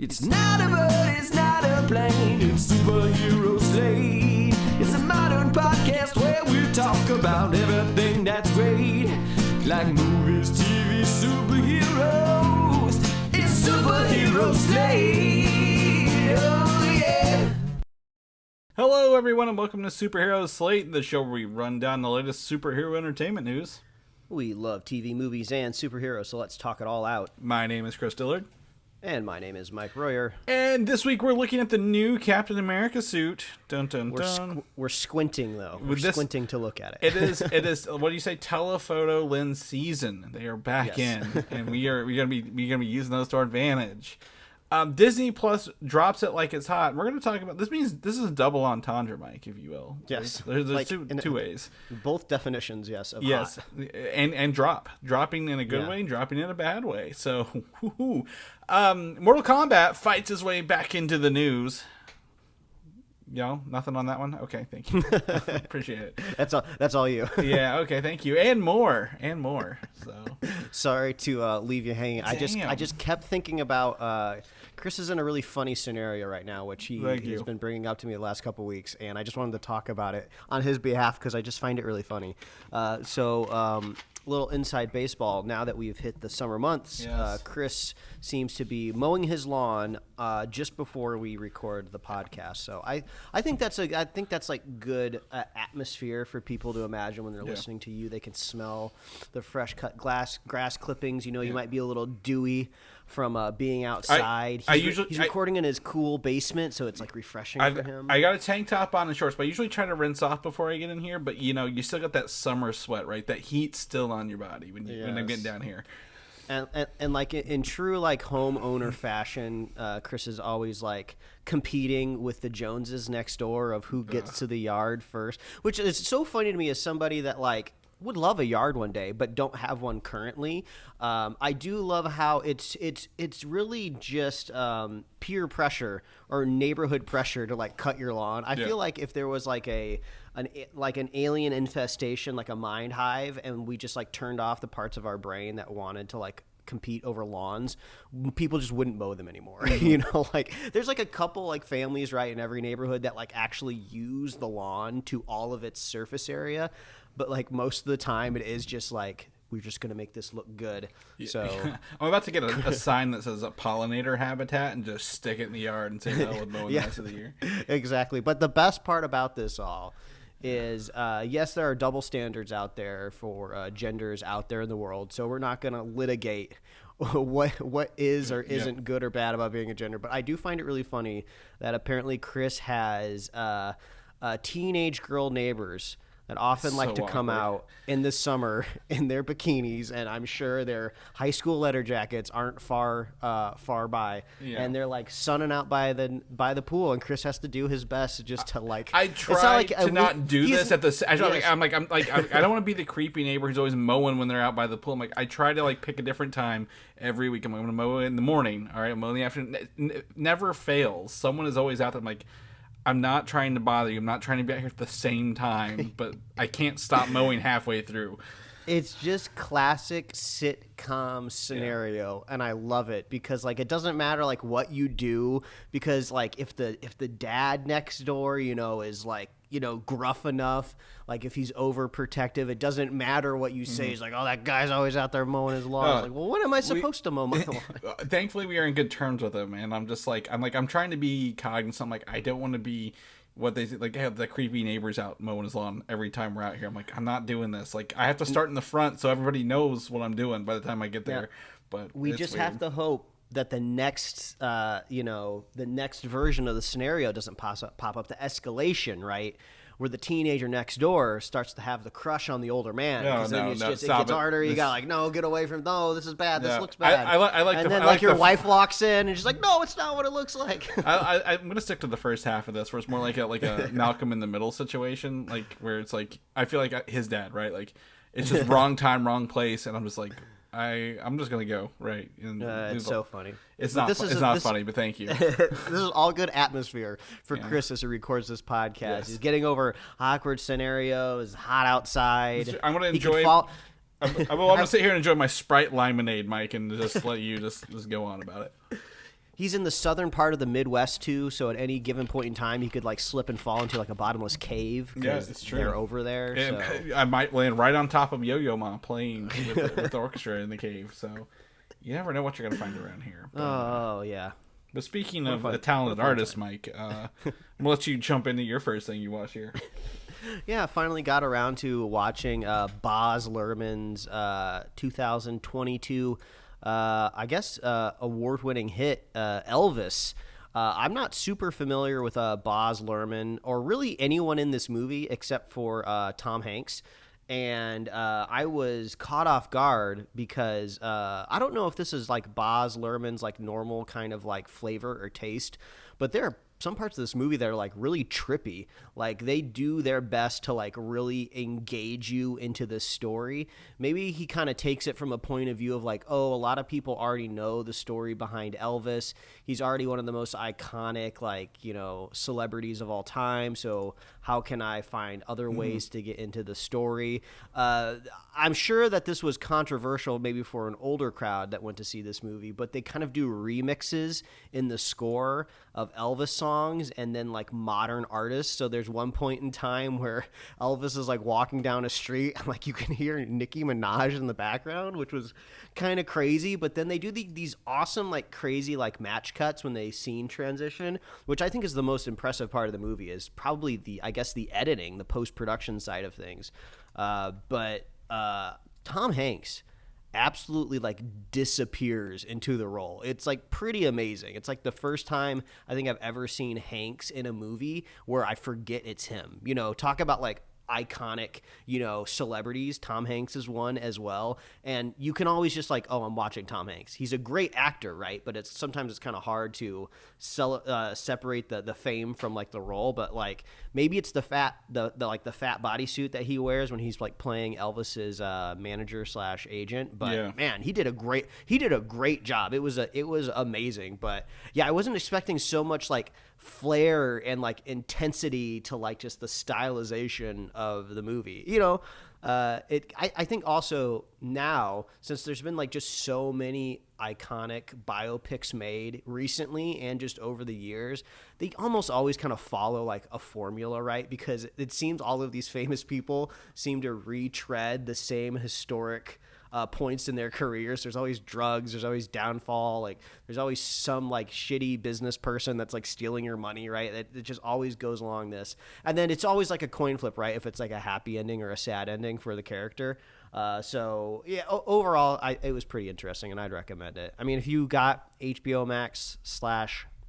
It's not a bird, it's not a plane, it's Superhero Slate. It's a modern podcast where we talk about everything that's great, like movies, TV, superheroes. It's Superhero Slate. Oh yeah. Hello everyone and welcome to Superhero Slate, the show where we run down the latest superhero entertainment news. We love TV, movies, and superheroes, so let's talk it all out. My name is Chris Dillard. And my name is Mike Royer. And this week we're looking at the new Captain America suit. Dun dun dun. We're squinting, though. We're squinting to look at it. It is, what do you say, telephoto lens season. They are back in, and we're gonna be using those to our advantage. Disney Plus drops it like it's hot. We're going to talk about this. Means this is a double entendre, Mike, if you will. Yes, there's like, two ways. Both definitions, yes. Of yes, hot. and dropping in a good way, and dropping in a bad way. So, Mortal Kombat fights his way back into the news. Yo, nothing on that one. Okay, thank you. Appreciate it. That's all you. Yeah. Okay. Thank you. And more. So sorry to leave you hanging. Damn. I just kept thinking about. Chris is in a really funny scenario right now, which he's been bringing up to me the last couple weeks, and I just wanted to talk about it on his behalf because I just find it really funny. Little inside baseball. Now that we've hit the summer months, yes. Chris seems to be mowing his lawn just before we record the podcast. So I think that's like good atmosphere for people to imagine when they're listening to you. They can smell the fresh cut grass clippings. You know, you might be a little dewy from being outside. He's recording in his cool basement, so it's like refreshing for him. I got a tank top on and shorts, but I usually try to rinse off before I get in here. But you know, you still got that summer sweat, right? That heat's still on your body when I'm getting down here. And like in true like homeowner fashion, Chris is always like competing with the Joneses next door of who gets to the yard first, which is so funny to me as somebody that like would love a yard one day, but don't have one currently. I do love how it's really just peer pressure or neighborhood pressure to like cut your lawn. I feel like if there was like an alien infestation, like a mind hive, and we just like turned off the parts of our brain that wanted to like compete over lawns, people just wouldn't mow them anymore. You know, like there's like a couple like families right in every neighborhood that like actually use the lawn to all of its surface area. But like most of the time it is just like, we're just going to make this look good. So I'm about to get a sign that says a pollinator habitat and just stick it in the yard and say no with mowing the rest of the year. Exactly. But the best part about this all is, yes, there are double standards out there for genders out there in the world. So we're not going to litigate what is or isn't good or bad about being a gender. But I do find it really funny that apparently Chris has teenage girl neighbors that often like to come out in the summer in their bikinis, and I'm sure their high school leather jackets aren't far by, and they're like sunning out by the pool, and Chris has to do his best just to like. I try to not do this at the. I don't want to be the creepy neighbor who's always mowing when they're out by the pool. I'm like, I try to like pick a different time every week. I'm going to mow in the morning. All right, mow in the afternoon. Never fails. Someone is always out there. I'm like, I'm not trying to bother you. I'm not trying to be out here at the same time, but I can't stop mowing halfway through. It's just classic sitcom scenario, and I love it because like it doesn't matter like what you do, because like if the dad next door, you know, is like, you know, gruff enough, like if he's overprotective, it doesn't matter what you say. He's like, oh, that guy's always out there mowing his lawn. Like, well, when am I supposed to mow my lawn? Thankfully, we are in good terms with him, and I'm trying to be cognizant. I'm like, I don't want to be what they like have the creepy neighbors out mowing his lawn every time we're out here. I'm like, I'm not doing this. Like, I have to start in the front so everybody knows what I'm doing by the time I get there. But we just have to hope that the next version of the scenario doesn't pop up. The escalation, right, where the teenager next door starts to have the crush on the older man. It gets harder. You got like, no, get away from. No, this is bad. This looks bad. And then your wife walks in and she's like, no, it's not what it looks like. I'm gonna stick to the first half of this, where it's more like a Malcolm in the Middle situation, like where it's like I feel like his dad, right? Like it's just wrong time, wrong place, and I'm just like, I'm just gonna go right. It's so funny. It's not funny, but thank you. This is all good atmosphere for Chris as he records this podcast. Yes. He's getting over awkward scenarios. Hot outside. I'm gonna enjoy. I'm gonna sit here and enjoy my Sprite lemonade, Mike, and just let you just go on about it. He's in the southern part of the Midwest too, so at any given point in time, he could like slip and fall into like a bottomless cave. Yeah, it's true. They're over there. So. I might land right on top of Yo-Yo Ma playing with the orchestra in the cave. So you never know what you're gonna find around here. But, yeah. But speaking of a talented artist, Mike, I'm gonna let you jump into your first thing you watch here. Yeah, I finally got around to watching Baz Luhrmann's 2022. Award-winning hit, Elvis. I'm not super familiar with Baz Luhrmann or really anyone in this movie except for Tom Hanks. And I was caught off guard because I don't know if this is like Baz Luhrmann's like normal kind of like flavor or taste, but there are some parts of this movie that are like really trippy. Like they do their best to like really engage you into this story. Maybe he kind of takes it from a point of view of like, oh, a lot of people already know the story behind Elvis. He's already one of the most iconic, like, you know, celebrities of all time. So how can I find other ways to get into the story? I'm sure that this was controversial maybe for an older crowd that went to see this movie, but they kind of do remixes in the score of Elvis songs and then like modern artists. So there's one point in time where Elvis is like walking down a street and like you can hear Nicki Minaj in the background, which was kind of crazy. But then they do these awesome like crazy like match cuts when they scene transition, which I think is the most impressive part of the movie, is probably the editing, the post-production side of things. But Tom Hanks absolutely like disappears into the role. It's like pretty amazing. It's like the first time I think I've ever seen Hanks in a movie where I forget it's him. You know, talk about like iconic, you know, celebrities. Tom Hanks is one as well. And you can always just like, oh, I'm watching Tom Hanks. He's a great actor, right? But sometimes it's kind of hard to separate the fame from like the role. But like maybe it's the fat bodysuit that he wears when he's like playing Elvis's manager / agent. But yeah, man, he did a great job. It was amazing. But yeah, I wasn't expecting so much like flair and like intensity to like just the stylization of the movie, you know. I think also now, since there's been like just so many iconic biopics made recently and just over the years, they almost always kind of follow like a formula, right? Because it seems all of these famous people seem to retread the same historic points in their careers. There's always drugs, there's always downfall, like there's always some like shitty business person that's like stealing your money, right? It just always goes along this. And then it's always like a coin flip, right? If it's like a happy ending or a sad ending for the character. So yeah, overall, it was pretty interesting and I'd recommend it. I mean, if you got HBO Max /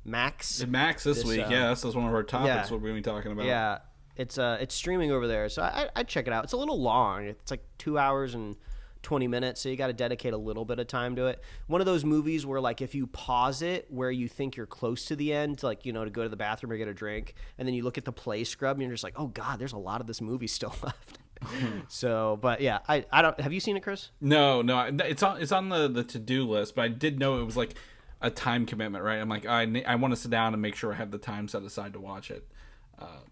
Max. Max this week, yeah, that's one of our topics what we're going to be talking about. Yeah, it's streaming over there, so I'd check it out. It's a little long. It's like 2 hours and 20 minutes, so you got to dedicate a little bit of time to it. One of those movies where like if you pause it where you think you're close to the end, like, you know, to go to the bathroom or get a drink, and then you look at the play scrub and you're just like, oh god, there's a lot of this movie still left. So, but yeah, I don't. Have you seen it, Chris? No, it's on the to-do list, but I did know it was like a time commitment, right? I'm like, I want to sit down and make sure I have the time set aside to watch it.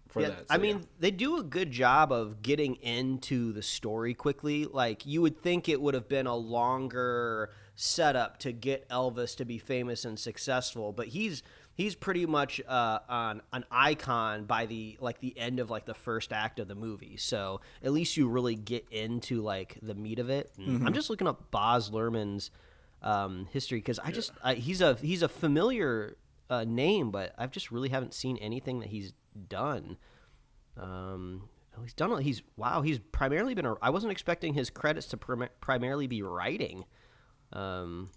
For that. So, I mean, they do a good job of getting into the story quickly. Like, you would think it would have been a longer setup to get Elvis to be famous and successful, but he's pretty much an icon by the end of like the first act of the movie. So at least you really get into like the meat of it. Mm-hmm. I'm just looking up Baz Luhrmann's history because he's a familiar name, but I just really haven't seen anything that he's done. He's primarily been I wasn't expecting his credits to primarily be writing. It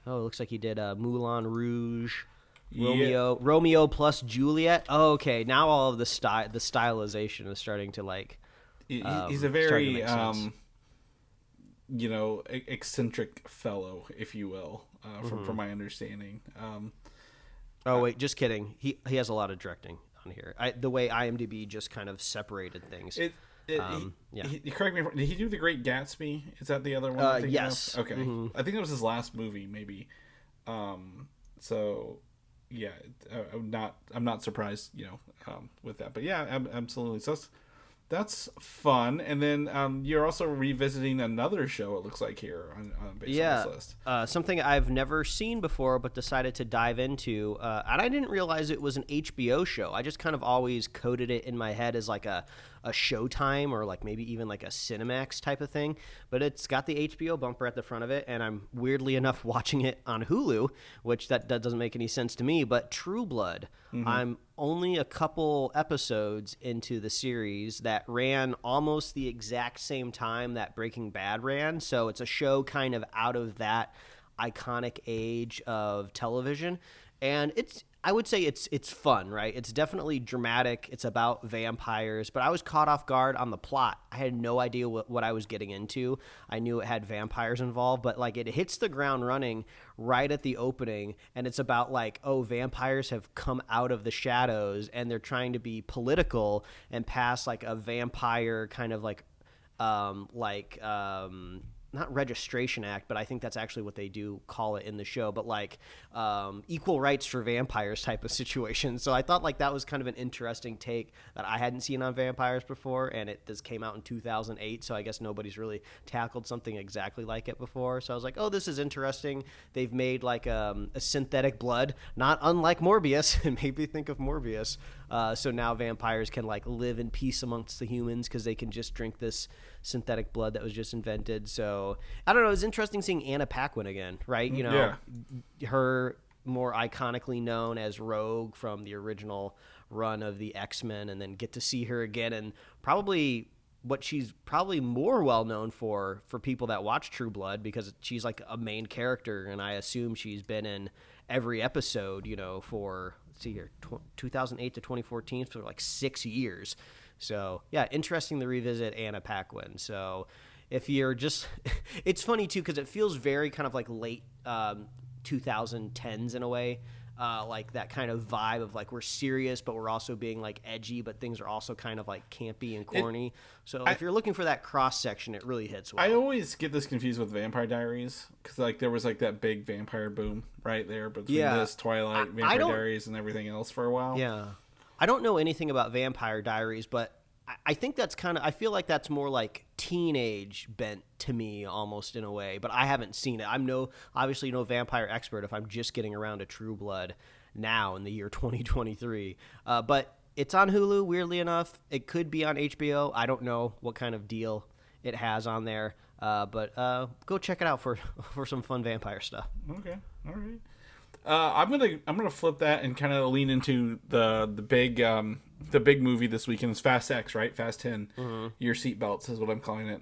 looks like he did Moulin Rouge, Romeo plus Juliet. Oh, okay, now all of the stylization is starting to like. He's a very eccentric fellow, if you will, from my understanding. Wait, just kidding. He has a lot of directing on here. The way IMDb just kind of separated things. Correct me. Did he do The Great Gatsby? Is that the other one? Yes. Okay. Mm-hmm. I think it was his last movie, maybe. So yeah, I'm not surprised, with that. But yeah, absolutely. So That's fun. And then you're also revisiting another show, it looks like, here on based on this list. Something I've never seen before but decided to dive into. And I didn't realize it was an HBO show. I just kind of always coded it in my head as like a Showtime or like maybe even like a Cinemax type of thing. But it's got the HBO bumper at the front of it, and I'm weirdly enough watching it on Hulu, which that doesn't make any sense to me. But True Blood, I'm only a couple episodes into the series that ran almost the exact same time that Breaking Bad ran. So it's a show kind of out of that iconic age of television. And I would say it's fun, right? It's definitely dramatic. It's about vampires, but I was caught off guard on the plot. I had no idea what I was getting into. I knew it had vampires involved, but like it hits the ground running right at the opening, and it's about like, oh, vampires have come out of the shadows and they're trying to be political and pass like a vampire kind of like not registration act, but I think that's actually what they do call it in the show, but like equal rights for vampires type of situation. So I thought like that was kind of an interesting take that I hadn't seen on vampires before, and this came out in 2008, so I guess nobody's really tackled something exactly like it before. So I was like, oh, this is interesting. They've made like a synthetic blood, not unlike Morbius. It made me think of Morbius. So now vampires can like live in peace amongst the humans because they can just drink this synthetic blood that was just invented. So I don't know, it's interesting seeing Anna Paquin again, right? You know, her more iconically known as Rogue from the original run of the X-Men, and then get to see her again, and probably what she's probably more well known for people that watch True Blood, because she's like a main character, and I assume she's been in every episode, you know, for, let's see here, 2008 to 2014, for like 6 years. So, yeah, interesting to revisit Anna Paquin. So, if you're just – it's funny, too, because it feels very kind of like late 2010s in a way, like that kind of vibe of like we're serious, but we're also being like edgy, but things are also kind of like campy and corny. If you're looking for that cross-section, it really hits well. I always get this confused with Vampire Diaries, because like there was like that big vampire boom right there between this, Twilight, Vampire Diaries, and everything else for a while. Yeah. I don't know anything about Vampire Diaries, but I think that's kind of – I feel like that's more like teenage bent to me almost in a way, but I haven't seen it. I'm obviously no vampire expert if I'm just getting around to True Blood now in the year 2023. But it's on Hulu, weirdly enough. It could be on HBO. I don't know what kind of deal it has on there, but go check it out for some fun vampire stuff. Okay, all right. I'm gonna flip that and kind of lean into the big movie this weekend. It's Fast X, right? Fast 10. Mm-hmm. Your seatbelts is what I'm calling it.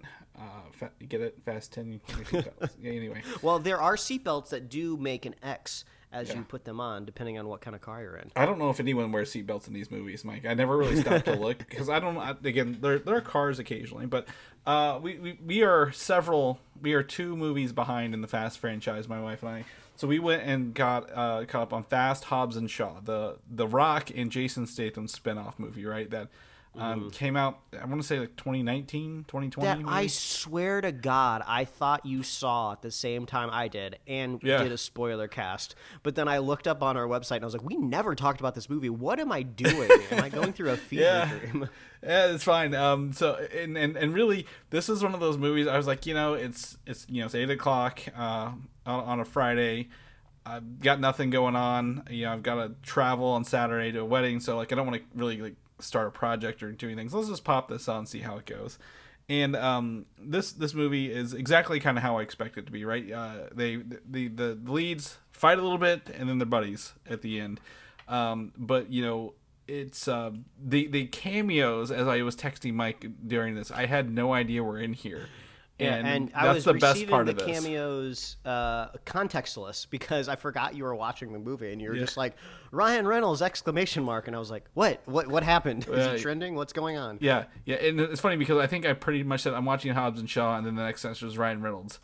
Get it? Fast 10. Your seatbelts. Yeah. Anyway. Well, there are seatbelts that do make an X as you put them on, depending on what kind of car you're in. I don't know if anyone wears seatbelts in these movies, Mike. I never really stopped to look because I don't. Again, there are cars occasionally, but we are 2 movies behind in the Fast franchise. My wife and I. So we went and got caught up on Fast, Hobbs, and Shaw, the Rock and Jason Statham spinoff movie, right? That came out, I want to say like 2019, 2020. That maybe? I swear to God, I thought you saw at the same time I did, and did a spoiler cast. But then I looked up on our website and I was like, we never talked about this movie. What am I doing? Am I going through a fever dream? Yeah, it's fine. So and really, this is one of those movies. I was like, it's 8:00 on a Friday. I've got nothing going on. I've got to travel on Saturday to a wedding, so like I don't want to really like start a project or do anything. So let's just pop this on and see how it goes. And this movie is exactly kind of how I expect it to be, right? The leads fight a little bit, and then they're buddies at the end. But it's the cameos, as I was texting Mike during this, I had no idea were in here. And I was the best part of this. Cameos contextless, because I forgot you were watching the movie and you were just like, Ryan Reynolds ! And I was like, what happened? Is it trending? What's going on? Yeah. And it's funny because I think I pretty much said I'm watching Hobbs and Shaw, and then the next sentence was Ryan Reynolds.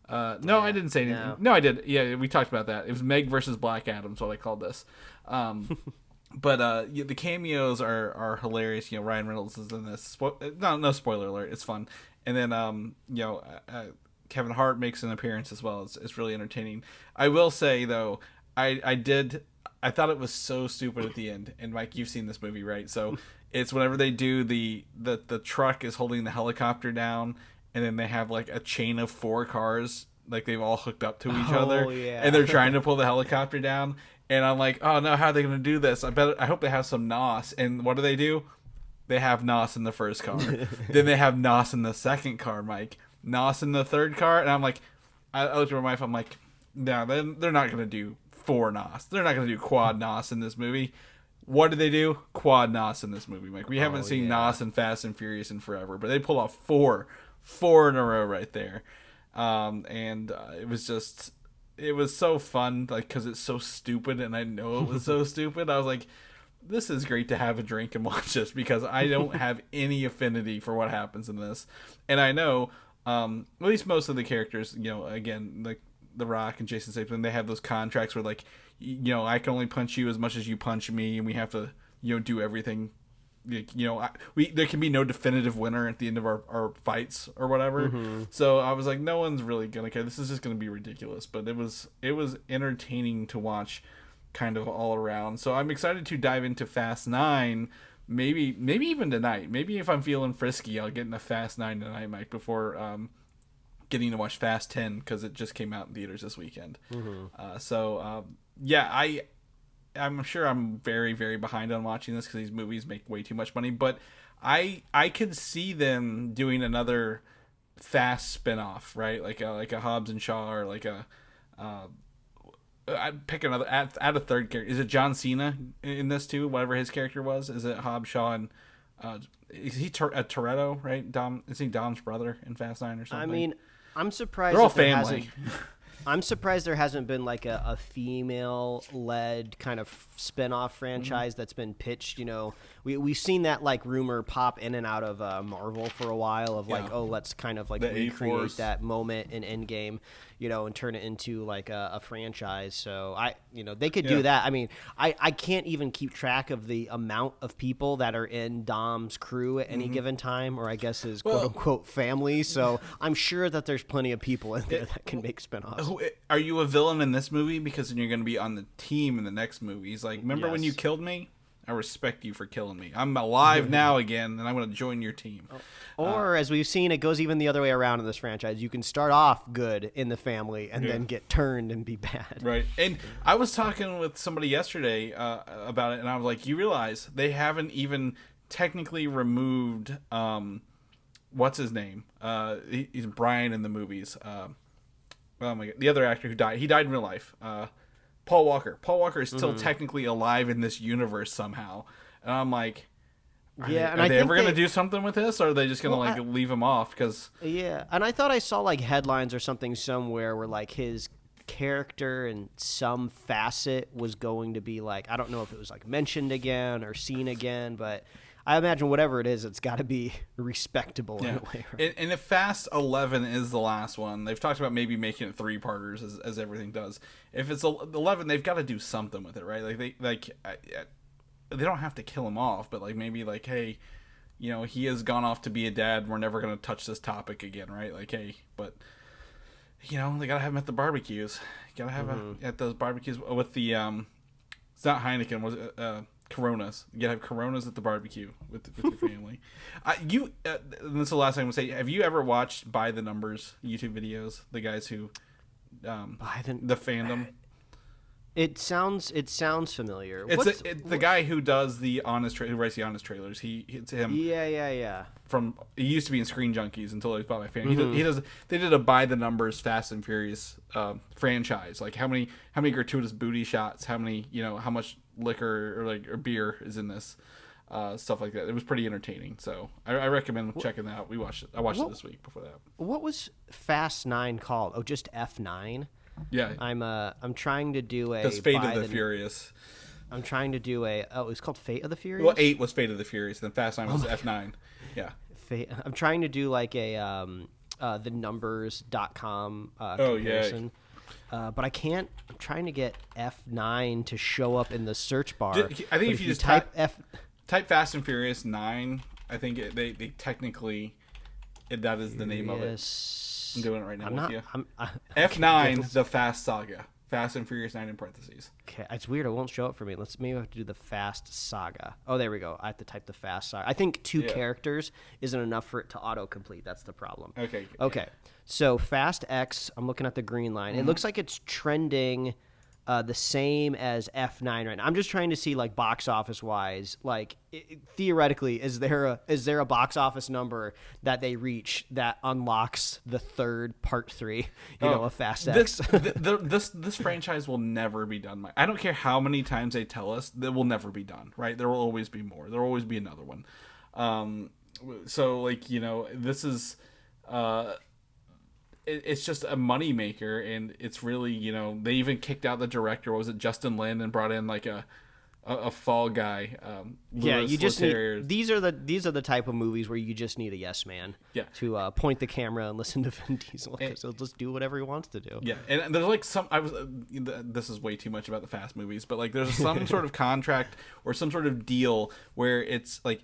No, I didn't say anything. No, I did. Yeah, we talked about that. It was Meg versus Black Adam, is what I called this. But the cameos are hilarious. Ryan Reynolds is in this. No spoiler alert. It's fun. And then Kevin Hart makes an appearance as well. It's really entertaining. I will say though, I did I thought it was so stupid at the end. And Mike, you've seen this movie, right? So it's whenever they do the truck is holding the helicopter down, and then they have like a chain of 4 cars, like they've all hooked up to each other, yeah. and they're trying to pull the helicopter down. And I'm like, oh no, how are they going to do this? I hope they have some NOS. And what do? They have NOS in the first car. Then they have NOS in the second car, Mike. NOS in the third car. And I'm like, I looked at my wife, I'm like, no, they're not going to do 4 NOS. They're not going to do quad NOS in this movie. What did they do? Quad NOS in this movie, Mike. We haven't seen NOS in Fast and Furious in forever, but they pull off 4 in a row right there. It was so fun, like, because it's so stupid, and I know it was so stupid. I was like, this is great to have a drink and watch this, because I don't have any affinity for what happens in this. And I know, at least most of the characters, again, like The Rock and Jason Statham, they have those contracts where, like, I can only punch you as much as you punch me, and we have to, do everything. There can be no definitive winner at the end of our fights or whatever. Mm-hmm. So I was like, no one's really gonna care. This is just gonna be ridiculous. But it was entertaining to watch, kind of all around. So I'm excited to dive into Fast 9. Maybe even tonight. Maybe if I'm feeling frisky, I'll get into Fast 9 tonight, Mike, before getting to watch Fast 10, because it just came out in theaters this weekend. Mm-hmm. I'm sure I'm very, very behind on watching this, because these movies make way too much money. But I could see them doing another Fast spinoff, right? Like a Hobbs and Shaw, or like a I'd pick another. Add a third character. Is it John Cena in this too? Whatever his character was. Is it Hobbs, Shaw, and is he Toretto? Right? Is he Dom's brother in Fast 9 or something? I mean, I'm surprised. They're all family. I'm surprised there hasn't been like a female-led kind of spin-off franchise that's been pitched. We've seen that like rumor pop in and out of Marvel for a while of like, let's kind of like recreate that moment in Endgame, and turn it into like a franchise. So they could do that. I mean, I can't even keep track of the amount of people that are in Dom's crew at any given time, or I guess his quote-unquote family. So I'm sure that there's plenty of people in there that can make spin-offs. Are you a villain in this movie? Because then you're going to be on the team in the next movie. He's like, remember when you killed me? I respect you for killing me. I'm alive now again, and I'm going to join your team. Or, as we've seen, it goes even the other way around in this franchise. You can start off good in the family and then get turned and be bad. Right. And I was talking with somebody yesterday about it, and I was like, you realize they haven't even technically removed, what's his name? He's Brian in the movies. Oh my God, the other actor who died. He died in real life. Paul Walker. Paul Walker is still technically alive in this universe somehow. And I'm like, are they ever going to do something with this? Or are they just going to leave him off? Yeah, and I thought I saw like headlines or something somewhere where like his character in some facet was going to be like, I don't know if it was like mentioned again or seen again, but I imagine whatever it is, it's got to be respectable in a way. Right? And if Fast 11 is the last one, they've talked about maybe making it 3-parters as everything does. If it's 11, they've got to do something with it, right? Like they don't have to kill him off, but like maybe like, hey, he has gone off to be a dad. We're never going to touch this topic again, right? Like, hey, but they got to have him at the barbecues. You got to have him at those barbecues with the it's not Heineken, was it? Coronas. You gotta have Coronas at the barbecue with your family. And this is the last thing I'm gonna say. Have you ever watched By the Numbers YouTube videos? The guys who the fandom. It sounds familiar. It's the guy who does the who writes the honest trailers. It's him. Yeah. He used to be in Screen Junkies until he was bought by fan. They did a By the Numbers Fast and Furious franchise. Like how many gratuitous booty shots, how much liquor or beer is in this, stuff like that. It was pretty entertaining. So I recommend checking that out. I watched it this week before that. What was Fast 9 called? Oh, just F9. Yeah, I'm trying to do a. That's Fate of the Furious. I'm trying to do a. Oh, it's called Fate of the Furious. Well, 8 was Fate of the Furious, then Fast 9 was F9. Yeah. I'm trying to do like a the numbers.com comparison. But I can't. I'm trying to get F9 to show up in the search bar. I think if you just type Fast and Furious 9, I think they technically that is the name of it. I'm doing it right now with you. F9, the Fast Saga. Fast and Furious 9 in parentheses. Okay, it's weird. It won't show up for me. Maybe I have to do the Fast Saga. Oh, there we go. I have to type the Fast Saga. I think two characters isn't enough for it to autocomplete. That's the problem. Okay. So Fast X, I'm looking at the green line. It looks like it's trending the same as F9 right now. I'm just trying to see, like, box office wise, like, theoretically, is there a box office number that they reach that unlocks the third part 3, of Fast X? This franchise will never be done. I don't care how many times they tell us, that will never be done, right? There will always be more. There will always be another one. So, like, this is... it's just a money maker, and it's really, they even kicked out the director. What was it, Justin Lin, and brought in like a fall guy. You just need, these are the type of movies where you just need a yes man to point the camera and listen to Vin Diesel, because he'll just do whatever he wants to do. Yeah, and there's like this is way too much about the Fast movies, but like there's some sort of contract or some sort of deal where it's like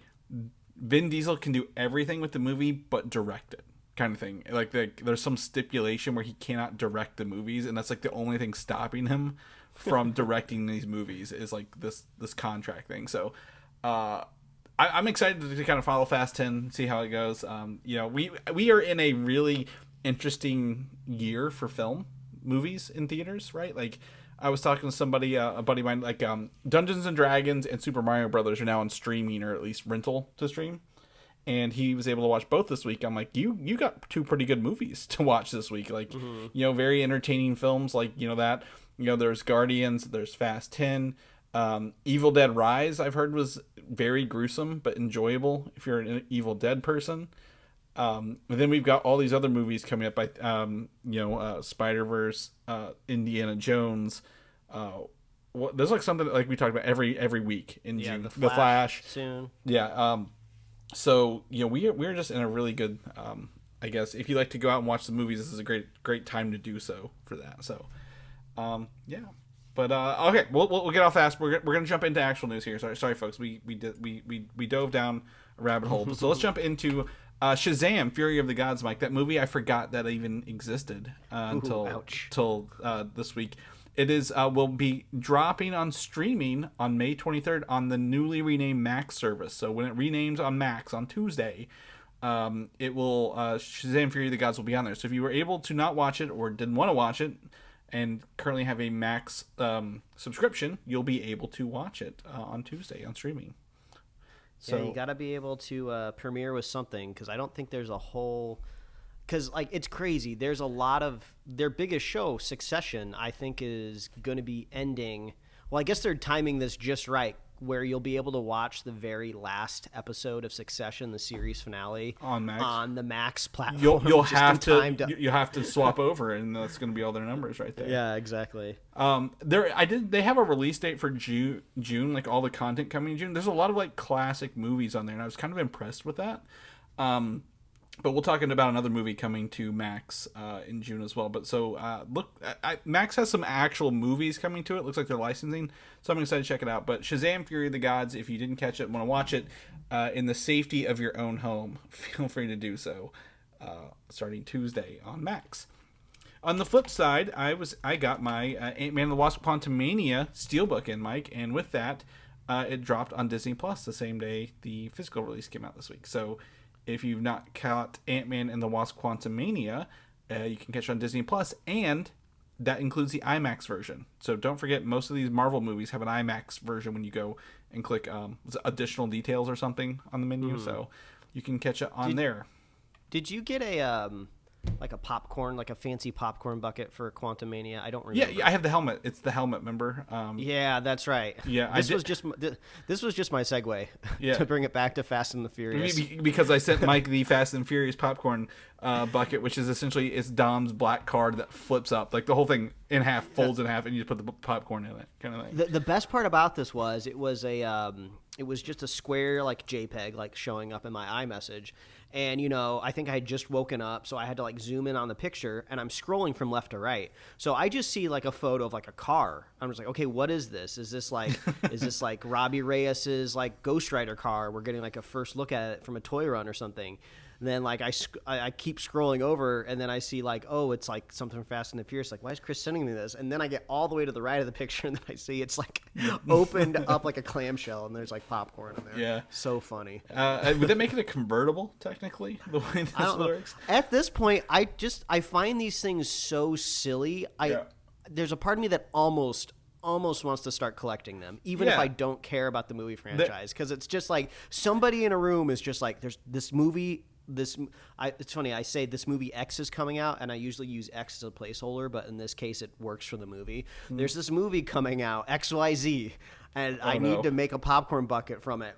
Vin Diesel can do everything with the movie but direct it. Kind of thing. Like there's some stipulation where he cannot direct the movies, and that's like the only thing stopping him from directing these movies is like this contract thing. So I'm excited to kind of follow Fast 10, see how it goes. We are in a really interesting year for movies in theaters, right? Like I was talking to somebody, a buddy of mine, like Dungeons and Dragons and Super Mario Brothers are now on streaming, or at least rental to stream. And he was able to watch both this week. I'm like, you got 2 pretty good movies to watch this week. Like, very entertaining films like, that. There's Guardians, there's Fast 10. Evil Dead Rise, I've heard, was very gruesome but enjoyable if you're an Evil Dead person. And then we've got all these other movies coming up by, Spider-Verse, Indiana Jones. There's like something like we talked about every week in June. The Flash soon. Yeah. So, we're just in a really good, I guess, if you like to go out and watch the movies, this is a great time to do so for that. So, yeah. But, okay, we'll get off fast. We're going to jump into actual news here. Sorry, folks. We dove down a rabbit hole. So let's jump into Shazam, Fury of the Gods, Mike. That movie, I forgot that even existed until this week. It will be dropping on streaming on May 23rd on the newly renamed Max service. So when it renames on Max on Tuesday, it will Shazam Fury of the Gods will be on there. So if you were able to not watch it or didn't want to watch it and currently have a Max subscription, you'll be able to watch it on Tuesday on streaming. So you got to be able to premiere with something, because I don't think there's a whole... Because, like, it's crazy. There's a lot of their biggest show, Succession, I think is going to be ending. Well, I guess they're timing this just right, where you'll be able to watch the very last episode of Succession, the series finale, on the Max platform. You'll have to swap over, and that's going to be all their numbers right there. Yeah, exactly. They have a release date for June, like all the content coming in June. There's a lot of like classic movies on there, and I was kind of impressed with that. But we'll talk about another movie coming to Max in June as well. But so Max has some actual movies coming to it. Looks like they're licensing, so I'm excited to check it out. But Shazam: Fury of the Gods, if you didn't catch it, want to watch it in the safety of your own home, feel free to do so. Starting Tuesday on Max. On the flip side, I got my Ant-Man and the Wasp: Quantumania Steelbook in, Mike, and with that, it dropped on Disney Plus the same day the physical release came out this week. So if you've not caught Ant-Man and the Wasp: Quantumania, you can catch it on Disney Plus, and that includes the IMAX version. So don't forget, most of these Marvel movies have an IMAX version when you go and click additional details or something on the menu. So you can catch it on there. Did you get a popcorn, like a fancy popcorn bucket for Quantumania? I don't remember. Yeah, I have the helmet. It's the helmet, remember? Yeah, that's right. Yeah, this was just my segue to bring it back to Fast and the Furious. Because I sent Mike the Fast and Furious popcorn bucket, which is essentially it's Dom's black card that flips up, like the whole thing in half, folds in half, and you just put the popcorn in it, kind of thing. The best part about this was it was just a square like JPEG like showing up in my iMessage. And, I think I had just woken up, so I had to, like, zoom in on the picture, and I'm scrolling from left to right. So I just see, like, a photo of, like, a car. I'm just like, okay, what is this? Is this, like Robbie Reyes's, like, Ghost Rider car? We're getting, like, a first look at it from a toy run or something. then like I keep scrolling over, and then I see like, oh, it's like something from Fast and the Furious. Like, why is Chris sending me this? And then I get all the way to the right of the picture, and then I see it's like opened up like a clamshell, and there's like popcorn in there. Yeah, so funny. Would that make it a convertible technically? The way this works. At this point, I find these things so silly. There's a part of me that almost wants to start collecting them, even if I don't care about the movie franchise, because it's just like somebody in a room is just like, there's this movie. It's funny, I say this movie X is coming out, and I usually use X as a placeholder, but in this case it works for the movie. There's this movie coming out, XYZ, and I need to make a popcorn bucket from it.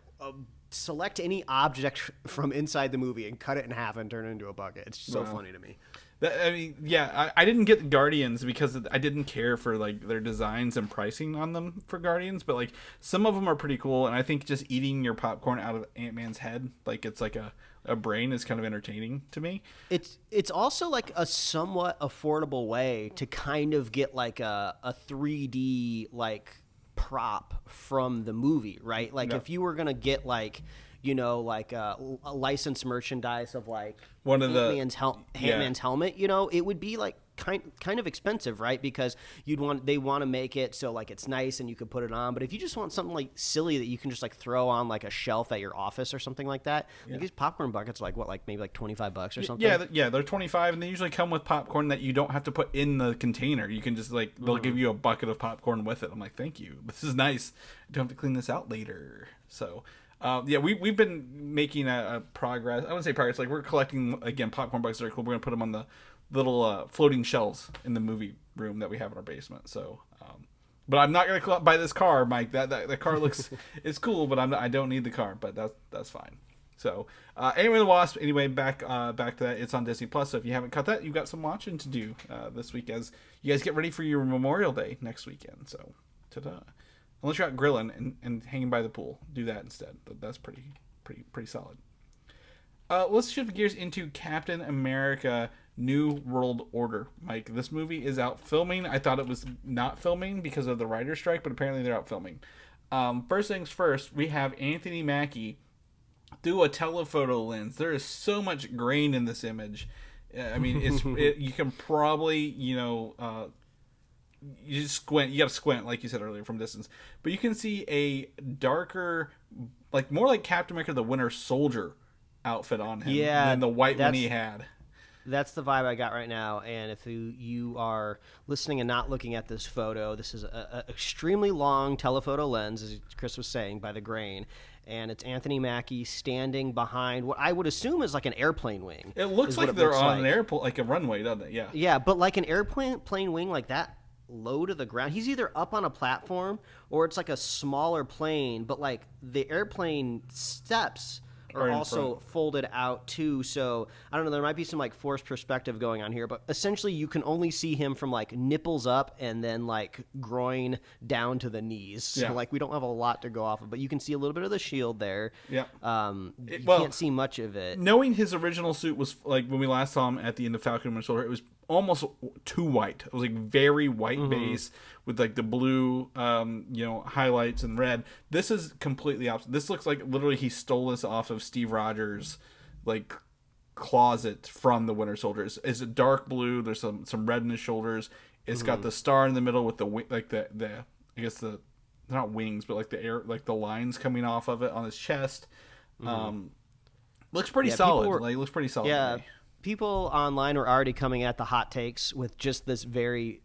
Select any object from inside the movie and cut it in half and turn it into a bucket. It's so funny to me. I didn't get the Guardians because I didn't care for like their designs and pricing on them for Guardians, but like some of them are pretty cool, and I think just eating your popcorn out of Ant-Man's head, like it's like a brain, is kind of entertaining to me. It's also like a somewhat affordable way to kind of get like a 3D like prop from the movie, right? Like if you were gonna get like, you know, like a licensed merchandise of like one of Ant-Man's helmet, you know, it would be like kind of expensive, right? Because they want to make it so like it's nice and you could put it on. But if you just want something like silly that you can just like throw on like a shelf at your office or something like that, like these popcorn buckets are like what, like maybe like $25 or something. Yeah, they're 25, and they usually come with popcorn that you don't have to put in the container. You can just like they'll give you a bucket of popcorn with it. I'm like, thank you, this is nice. I don't have to clean this out later. So. We've been making a progress. I wouldn't say progress. Like, we're collecting, again, popcorn buckets that are cool. We're going to put them on the little floating shelves in the movie room that we have in our basement. So, but I'm not going to buy this car, Mike. That car looks it's cool, but I don't need the car. But that's fine. So, anyway, the Wasp. Anyway, back to that. It's on Disney Plus. So if you haven't caught that, you've got some watching to do this week as you guys get ready for your Memorial Day next weekend. So, ta-da. Unless you're out grilling and hanging by the pool, do that instead. That's pretty solid. Let's shift gears into Captain America: New World Order. Mike, this movie is out filming. I thought it was not filming because of the writer's strike, but apparently they're out filming. First things first, we have Anthony Mackie through a telephoto lens. There is so much grain in this image. I mean, you can probably, you just squint. You got to squint, like you said earlier, from distance. But you can see a darker, like more like Captain America: The Winter Soldier outfit on him than the white one he had. That's the vibe I got right now. And if you are listening and not looking at this photo, this is a extremely long telephoto lens, as Chris was saying, by the grain. And it's Anthony Mackie standing behind what I would assume is like an airplane wing. It looks like they're on an airport, like a runway, doesn't it? Yeah. Yeah, but like an airplane wing like that, low to the ground. He's either up on a platform or it's like a smaller plane, but like the airplane steps are also folded out too. So I don't know, there might be some like forced perspective going on here, but essentially you can only see him from like nipples up and then like groin down to the knees. So like we don't have a lot to go off of, but you can see a little bit of the shield there. Yeah. You can't see much of it. Knowing his original suit was like when we last saw him at the end of Falcon and Winter Soldier, it was almost too white. It was like very white base with like the blue highlights and red. This is completely opposite. This looks like literally he stole this off of Steve Rogers' like closet from the Winter Soldier. It's a dark blue. There's some red in his shoulders. It's got the star in the middle with the like the I guess the not wings, but like the air, like the lines coming off of it on his chest. Looks pretty solid. Looks pretty solid. Yeah. People online are already coming at the hot takes with just this very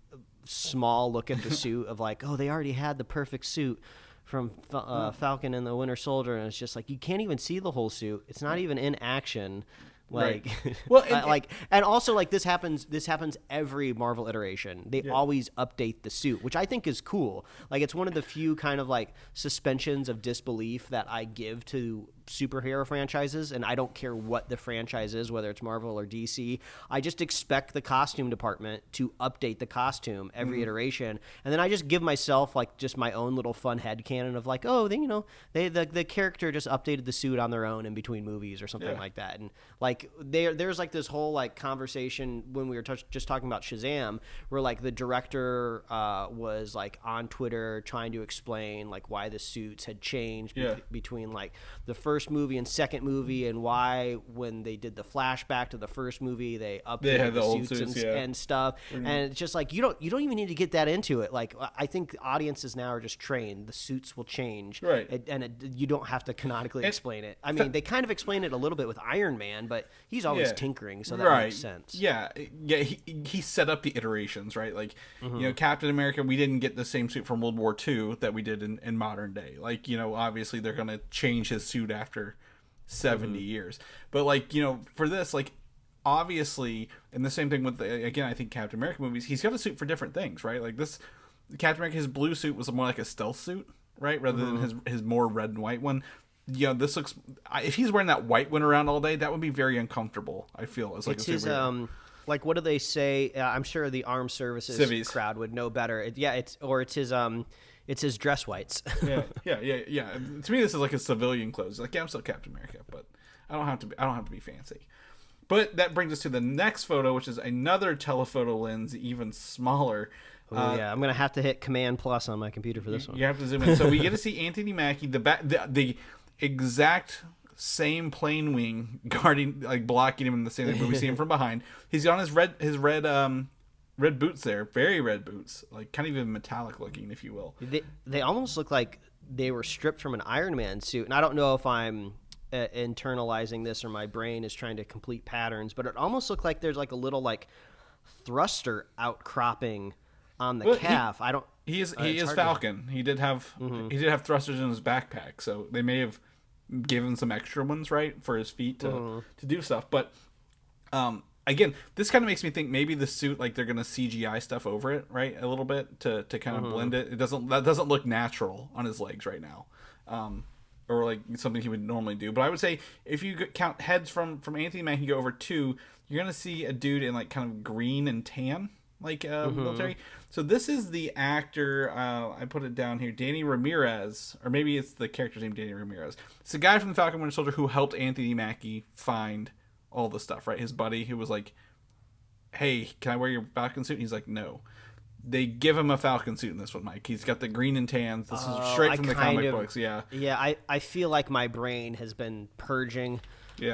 small look at the suit of like, oh, they already had the perfect suit from Falcon and the Winter Soldier, and it's just like you can't even see the whole suit. It's not even in action. Like, right. Well, and also like this happens every Marvel iteration. They always update the suit, which I think is cool. Like it's one of the few kind of like suspensions of disbelief that I give to superhero franchises, and I don't care what the franchise is, whether it's Marvel or DC. I just expect the costume department to update the costume every iteration, and then I just give myself like just my own little fun headcanon of like, oh, the character just updated the suit on their own in between movies or something like that. And like like there's like this whole like conversation when we were just talking about Shazam, where like the director was like on Twitter trying to explain like why the suits had changed between like the first movie and second movie, and why when they did the flashback to the first movie they updated the suits and stuff. And it's just like you don't even need to get that into it. Like I think audiences now are just trained. The suits will change, right? You don't have to canonically explain it. I mean, they kind of explain it a little bit with Iron Man, but he's always tinkering, so that makes sense. Yeah. He set up the iterations, right? Like, Captain America, we didn't get the same suit from World War II that we did in modern day. Like, obviously they're going to change his suit after 70 years. But, like, for this, like, obviously, and the same thing with, again, I think Captain America movies, he's got a suit for different things, right? Like, this, Captain America, his blue suit was more like a stealth suit, right? Rather than his more red and white one. This looks. If he's wearing that white one around all day, that would be very uncomfortable. I feel as like it's a superhero. His like what do they say? I'm sure the armed services Civvies crowd would know better. It's his dress whites. yeah. To me, this is like his civilian clothes. Like, I'm still Captain America, but I don't have to be fancy. But that brings us to the next photo, which is another telephoto lens, even smaller. I'm gonna have to hit Command Plus on my computer for this one. You have to zoom in. So we get to see Anthony Mackie, the exact same plane wing guarding, like blocking him in the same thing, but we see him from behind. He's on his red boots there, very red boots, like kind of even metallic looking, if you will. They almost look like they were stripped from an Iron Man suit, and I don't know if I'm internalizing this or my brain is trying to complete patterns, but it almost looked like there's like a little like thruster outcropping on the calf. He is Falcon. He did have thrusters in his backpack, so they may have given some extra ones, right, for his feet to do stuff. But again, this kind of makes me think maybe the suit, like they're gonna CGI stuff over it, right, a little bit to kind of blend it. That doesn't look natural on his legs right now, or like something he would normally do. But I would say if you count heads from Anthony Mackie go over 2, you're gonna see a dude in like kind of green and tan, like military. So this is the actor, I put it down here, Danny Ramirez, or maybe it's the character's name, Danny Ramirez. It's the guy from the Falcon Winter Soldier who helped Anthony Mackie find all the stuff, right? His buddy who was like, hey, can I wear your Falcon suit? And he's like, no. They give him a Falcon suit in this one, Mike. He's got the green and tans. This is straight from the comic books, yeah. Yeah, I feel like my brain has been purging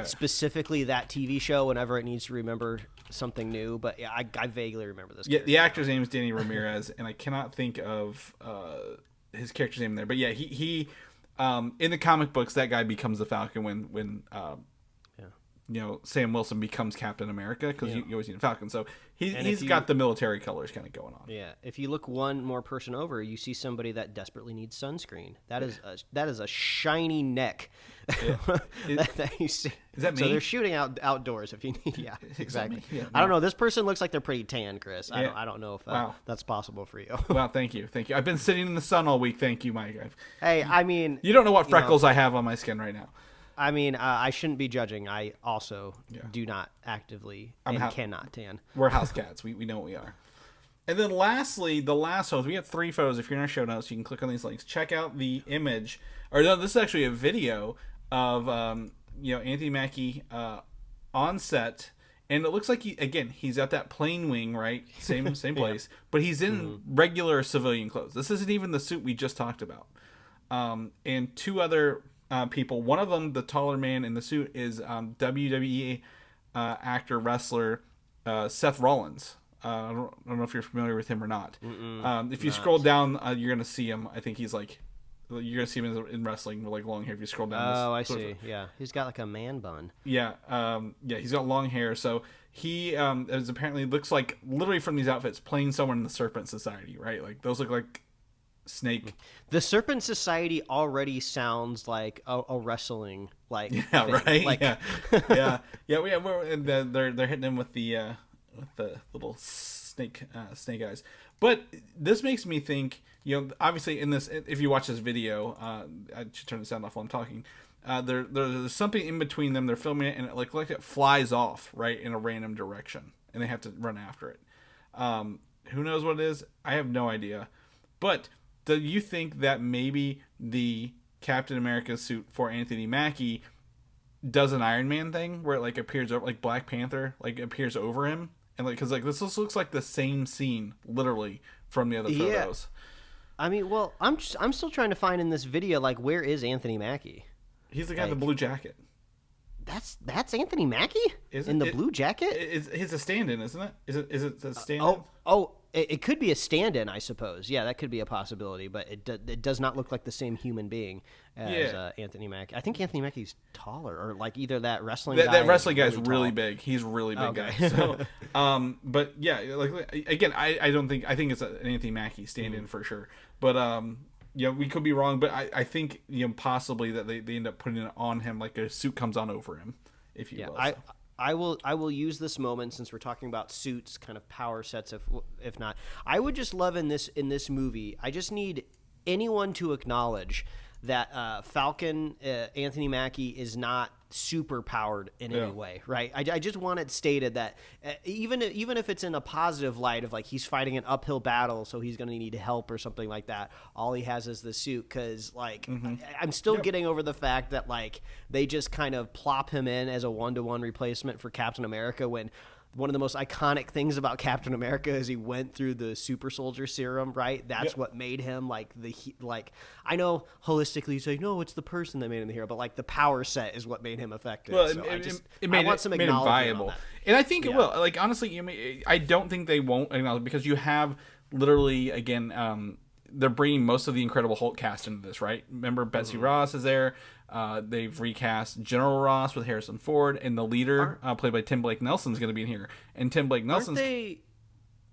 specifically that TV show whenever it needs to remember something new, but yeah, I vaguely remember this. Yeah, the actor's name is Danny Ramirez, and I cannot think of his character's name there. But yeah, he in the comic books, that guy becomes the Falcon when Sam Wilson becomes Captain America, because you always need a Falcon. So he's got the military colors kind of going on. Yeah, if you look one more person over, you see somebody that desperately needs sunscreen. That is a shiny neck. Yeah. that you see. Is that me? So they're shooting outdoors if you need. Yeah, exactly. Yeah, I don't know. This person looks like they're pretty tan, Chris. I don't know if that's possible for you. Wow, thank you. I've been sitting in the sun all week. Thank you, Mike. Hey, I mean, you don't know what freckles I have on my skin right now. I mean, I shouldn't be judging. I also do not actively cannot tan. We're house cats. We know what we are. And then lastly, the last photos. We have 3 photos. If you're in our show notes, you can click on these links. Check out the image. Or no, this is actually a video of Anthony Mackie on set. And it looks like he's at that plane wing, right? Same place. But he's in regular civilian clothes. This isn't even the suit we just talked about. And 2 other people. One of them, the taller man in the suit, is WWE actor, wrestler Seth Rollins. I don't know if you're familiar with him or not. If you scroll down, you're going to see him. I think he's like, you're going to see him in wrestling with like long hair if you scroll down. Oh, I see. Yeah. He's got like a man bun. Yeah. He's got long hair. So he is apparently looks like, literally from these outfits, playing someone in the Serpent Society, right? Like those look like Snake. The Serpent Society already sounds like a wrestling thing. Right. Like, yeah. They're hitting him with the little snake eyes. But this makes me think, obviously in this, if you watch this video, I should turn the sound off while I'm talking. There's something in between them. They're filming it, and it flies off right in a random direction, and they have to run after it. Who knows what it is? I have no idea. But do you think that maybe the Captain America suit for Anthony Mackie does an Iron Man thing where it like appears over, like Black Panther like appears over him, and like because like this looks like the same scene literally from the other photos. I mean, well, I'm still trying to find in this video like where is Anthony Mackie? He's the guy in the blue jacket. That's Anthony Mackie in the blue jacket. It's a stand-in, isn't it? Is it a stand-in? It could be a stand-in, I suppose. Yeah, that could be a possibility, but it does not look like the same human being as Anthony Mackie. I think Anthony Mackie's taller, or like either that wrestling guy. That wrestling guy's really really big. He's a really big guy. So, but yeah, like again, I think it's an Anthony Mackie stand-in for sure. But we could be wrong. But I think possibly that they end up putting it on him, like a suit comes on over him, if you will. I will use this moment since we're talking about suits, kind of power sets. If not, I would just love in this movie. I just need anyone to acknowledge that Falcon, Anthony Mackie, is not super powered in any way, right? I just want it stated that even if it's in a positive light of like he's fighting an uphill battle, so he's going to need help or something like that, all he has is the suit, because like I'm still getting over the fact that like they just kind of plop him in as a 1-to-1 replacement for Captain America, when one of the most iconic things about Captain America is he went through the super soldier serum, right? That's what made him like I know holistically you say, no, it's the person that made him the hero, but like the power set is what made him effective. Well, so it made him viable. And I think it will. Like, honestly, I don't think they won't acknowledge, because you have literally, again, they're bringing most of the Incredible Hulk cast into this, right? Remember, Betsy Ross is there. They've recast General Ross with Harrison Ford, and the leader, played by Tim Blake Nelson, is going to be in here. And Tim Blake Nelson,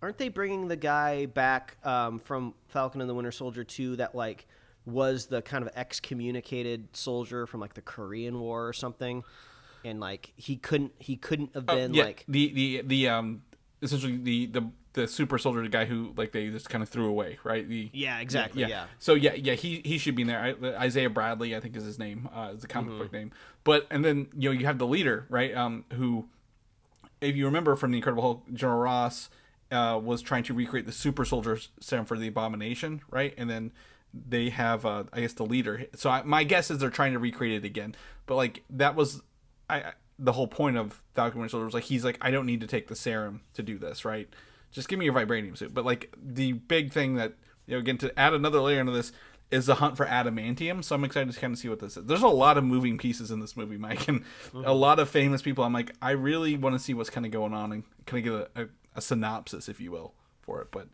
aren't they bringing the guy back from Falcon and the Winter Soldier 2 that like was the kind of excommunicated soldier from like the Korean War or something, and like he couldn't have been like the essentially the super soldier, the guy who like they just kind of threw away, right? Exactly. Yeah. So he should be in there. Isaiah Bradley, I think, is his name. Is the comic book name. But and then you have the leader, right? Who, if you remember from the Incredible Hulk, General Ross was trying to recreate the super soldier serum for the Abomination, right? And then they have I guess the leader. So my guess is they're trying to recreate it again. But like that was the whole point of Falcon Winter Soldier was like he's like, I don't need to take the serum to do this, right? Just give me your vibranium suit. But like the big thing that again, to add another layer into this is the hunt for adamantium. So I'm excited to kind of see what this is. There's a lot of moving pieces in this movie, Mike, and a lot of famous people. I'm like, I really want to see what's kind of going on and kind of get a synopsis, if you will, for it. But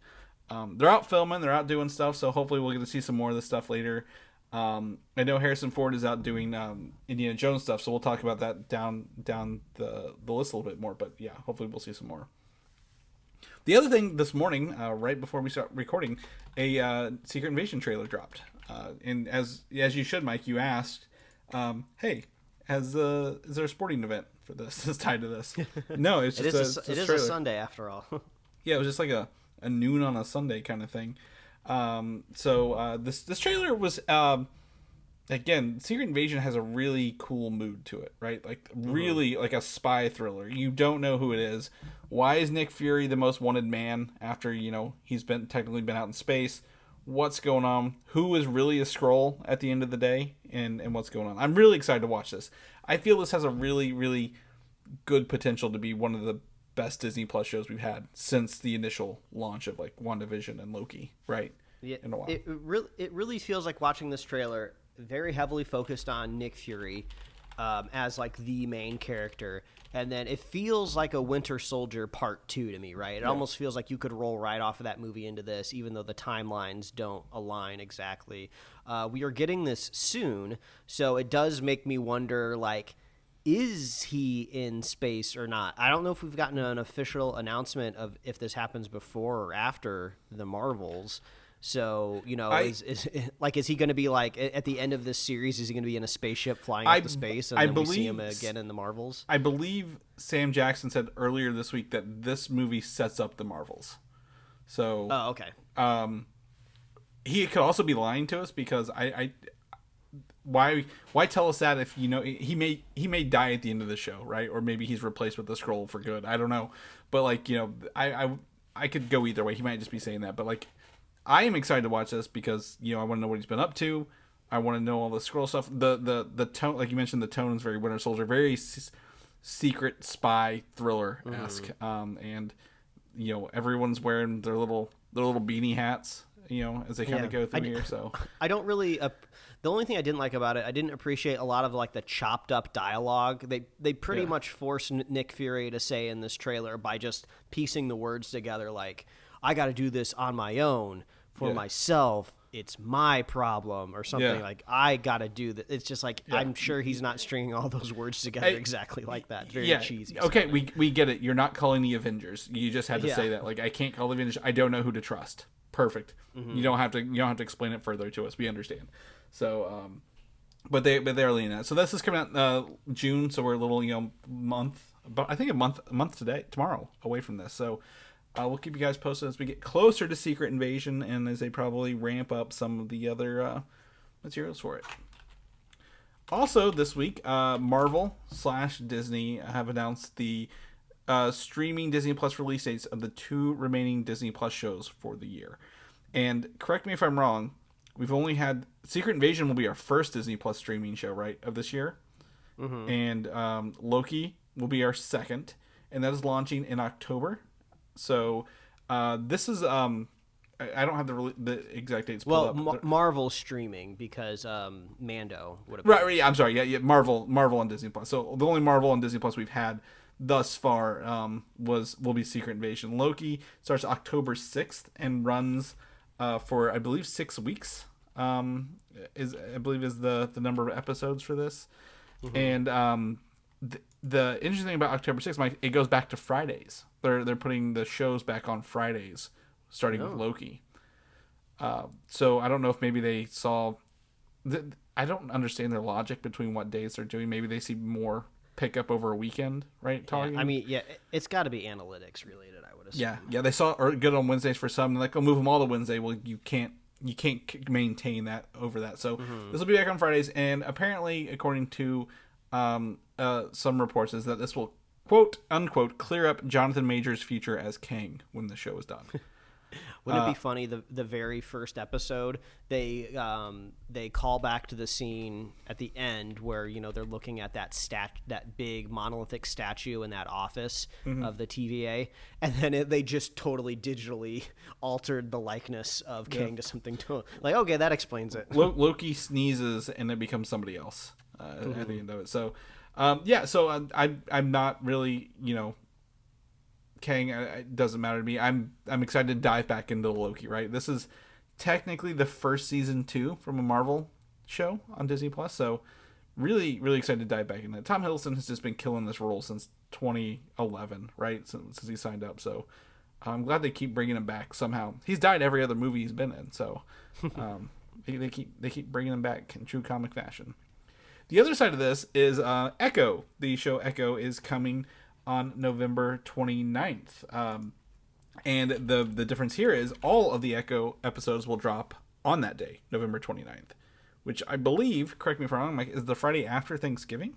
they're out filming, they're out doing stuff. So hopefully we'll get to see some more of this stuff later. I know Harrison Ford is out doing Indiana Jones stuff, so we'll talk about that down the list a little bit more. But yeah, hopefully we'll see some more. The other thing this morning, right before we start recording, a Secret Invasion trailer dropped. And as you should, Mike, you asked, hey, is there a sporting event for this that's tied to this? No, it's just it is a Sunday after all. Yeah, it was just like a noon on a Sunday kind of thing. So this trailer was again, Secret Invasion has a really cool mood to it, right? Like really like a spy thriller. You don't know who it is. Why is Nick Fury the most wanted man after, he's technically been out in space? What's going on? Who is really a Skrull at the end of the day? And what's going on? I'm really excited to watch this. I feel this has a really, really good potential to be one of the best Disney Plus shows we've had since the initial launch of like WandaVision and Loki, right? Yeah, in a while. It really feels like watching this trailer very heavily focused on Nick Fury as like the main character, and then it feels like a Winter Soldier Part 2 to me, right? It almost feels like you could roll right off of that movie into this, even though the timelines don't align exactly. We are getting this soon, so it does make me wonder, like, is he in space or not? I don't know if we've gotten an official announcement of if this happens before or after the Marvels. So, is he going to be like at the end of this series? Is he going to be in a spaceship flying up to space, and then we see him again in the Marvels? I believe Sam Jackson said earlier this week that this movie sets up the Marvels. So, okay. He could also be lying to us, because why tell us that if he may die at the end of the show, right? Or maybe he's replaced with the Skrull for good. I don't know, but like I could go either way. He might just be saying that, but like. I am excited to watch this because, I want to know what he's been up to. I want to know all the Skrull stuff. The tone, like you mentioned, the tone is very Winter Soldier, very secret spy thriller esque, and everyone's wearing their little beanie hats, as they kind of go through here. So I don't really. The only thing I didn't like about it, I didn't appreciate a lot of like the chopped up dialogue. They pretty much forced Nick Fury to say in this trailer by just piecing the words together. Like, I got to do this on my own for myself. It's my problem or something like I got to do that. It's just like I'm sure he's not stringing all those words together exactly like that. Very cheesy. Okay, we get it. You're not calling the Avengers. You just had to say that. Like, I can't call the Avengers. I don't know who to trust. Perfect. You don't have to explain it further to us. We understand. So, but they're leaning that. So this is coming out June. So we're a little month, but I think a month tomorrow away from this. So we'll keep you guys posted as we get closer to Secret Invasion and as they probably ramp up some of the other materials for it. Also this week, Marvel/Disney have announced the streaming Disney Plus release dates of the 2 remaining Disney Plus shows for the year. And correct me if I'm wrong, we've only had Secret Invasion will be our first Disney Plus streaming show, right, of this year, and Loki will be our second, and that is launching in October. So this is I don't have the exact dates. Well, Marvel streaming because Mando would have right. Yeah, I'm sorry. Yeah, Marvel on Disney Plus. So the only Marvel on Disney Plus we've had thus far will be Secret Invasion. Loki starts October 6th and runs for I believe 6 weeks. I believe is the number of episodes for this. And the interesting thing about October 6th, it goes back to Fridays. They're putting the shows back on Fridays, starting with Loki. So I don't know if maybe they saw. I don't understand their logic between what days they're doing. Maybe they see more pick up over a weekend, right? Talking. I mean, it's got to be analytics related, I would assume. Yeah. They saw or good on Wednesdays for some. Like, move them all to Wednesday. Well, you can't maintain that over that. So this will be back on Fridays, and apparently, according to some reports, is that this will quote unquote clear up Jonathan Majors' future as Kang when the show is done. Wouldn't it be funny? The very first episode, they call back to the scene at the end where they're looking at that big monolithic statue in that office of the TVA, and then they just totally digitally altered the likeness of Kang to something like, okay, that explains it. Loki sneezes and it becomes somebody else at the end of it. So so I'm not really Kang, it doesn't matter to me. I'm excited to dive back into Loki, right? This is technically the first season 2 from a Marvel show on Disney Plus, so really, really excited to dive back in that. Tom Hiddleston has just been killing this role since 2011, right? Since he signed up, so I'm glad they keep bringing him back somehow. He's died every other movie he's been in, so they keep bringing him back in true comic fashion. The other side of this is Echo. The show Echo is coming on November 29th. And the difference here is all of the Echo episodes will drop on that day, November 29th, which I believe, correct me if I'm wrong, Mike, is the Friday after Thanksgiving.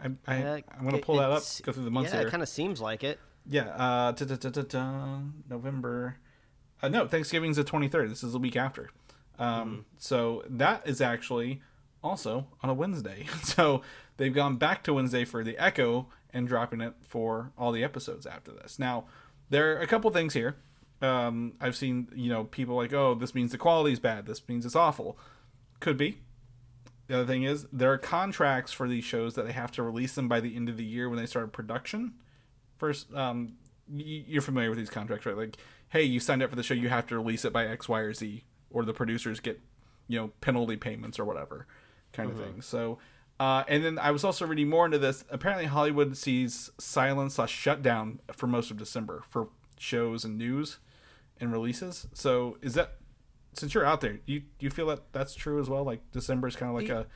I'm going to pull that up, go through the months here. Yeah, it kind of seems like it. Yeah, November. No, Thanksgiving's the 23rd. This is the week after. So that is actually also on a Wednesday. So they've gone back to Wednesday for the Echo and dropping it for all the episodes after this. Now, there are a couple things here. I've seen, people like, oh, this means the quality's bad. This means it's awful. Could be. The other thing is there are contracts for these shows that they have to release them by the end of the year when they start production. First, you're familiar with these contracts, right? Like, hey, you signed up for the show, you have to release it by X, Y, or Z, or the producers get, penalty payments or whatever kind of thing. So, and then I was also reading more into this. Apparently, Hollywood sees silence/shutdown for most of December for shows and news and releases. So, is that, since you're out there, do you feel that that's true as well? Like December is kind of like a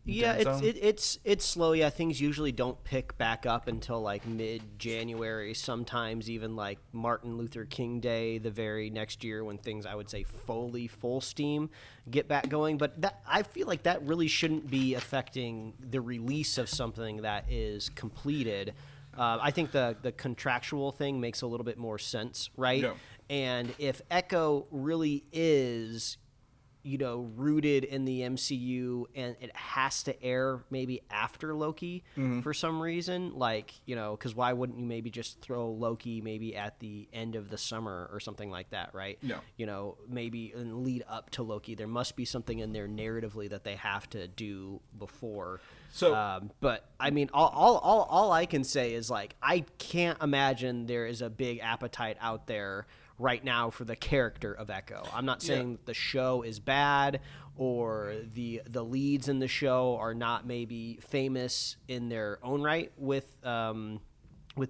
it's slow. Yeah, things usually don't pick back up until like mid-January. Sometimes even like Martin Luther King Day, the very next year, when things, I would say, full steam get back going. But that, I feel like that really shouldn't be affecting the release of something that is completed. I think the contractual thing makes a little bit more sense, right? Yeah. And if Echo really is rooted in the MCU, and it has to air maybe after Loki for some reason. Like, because why wouldn't you maybe just throw Loki maybe at the end of the summer or something like that, right? Yeah. Maybe in lead up to Loki. There must be something in there narratively that they have to do before. So, but I mean, all I can say is, like, I can't imagine there is a big appetite out there right now for the character of Echo. I'm not saying that the show is bad or the leads in the show are not maybe famous in their own right with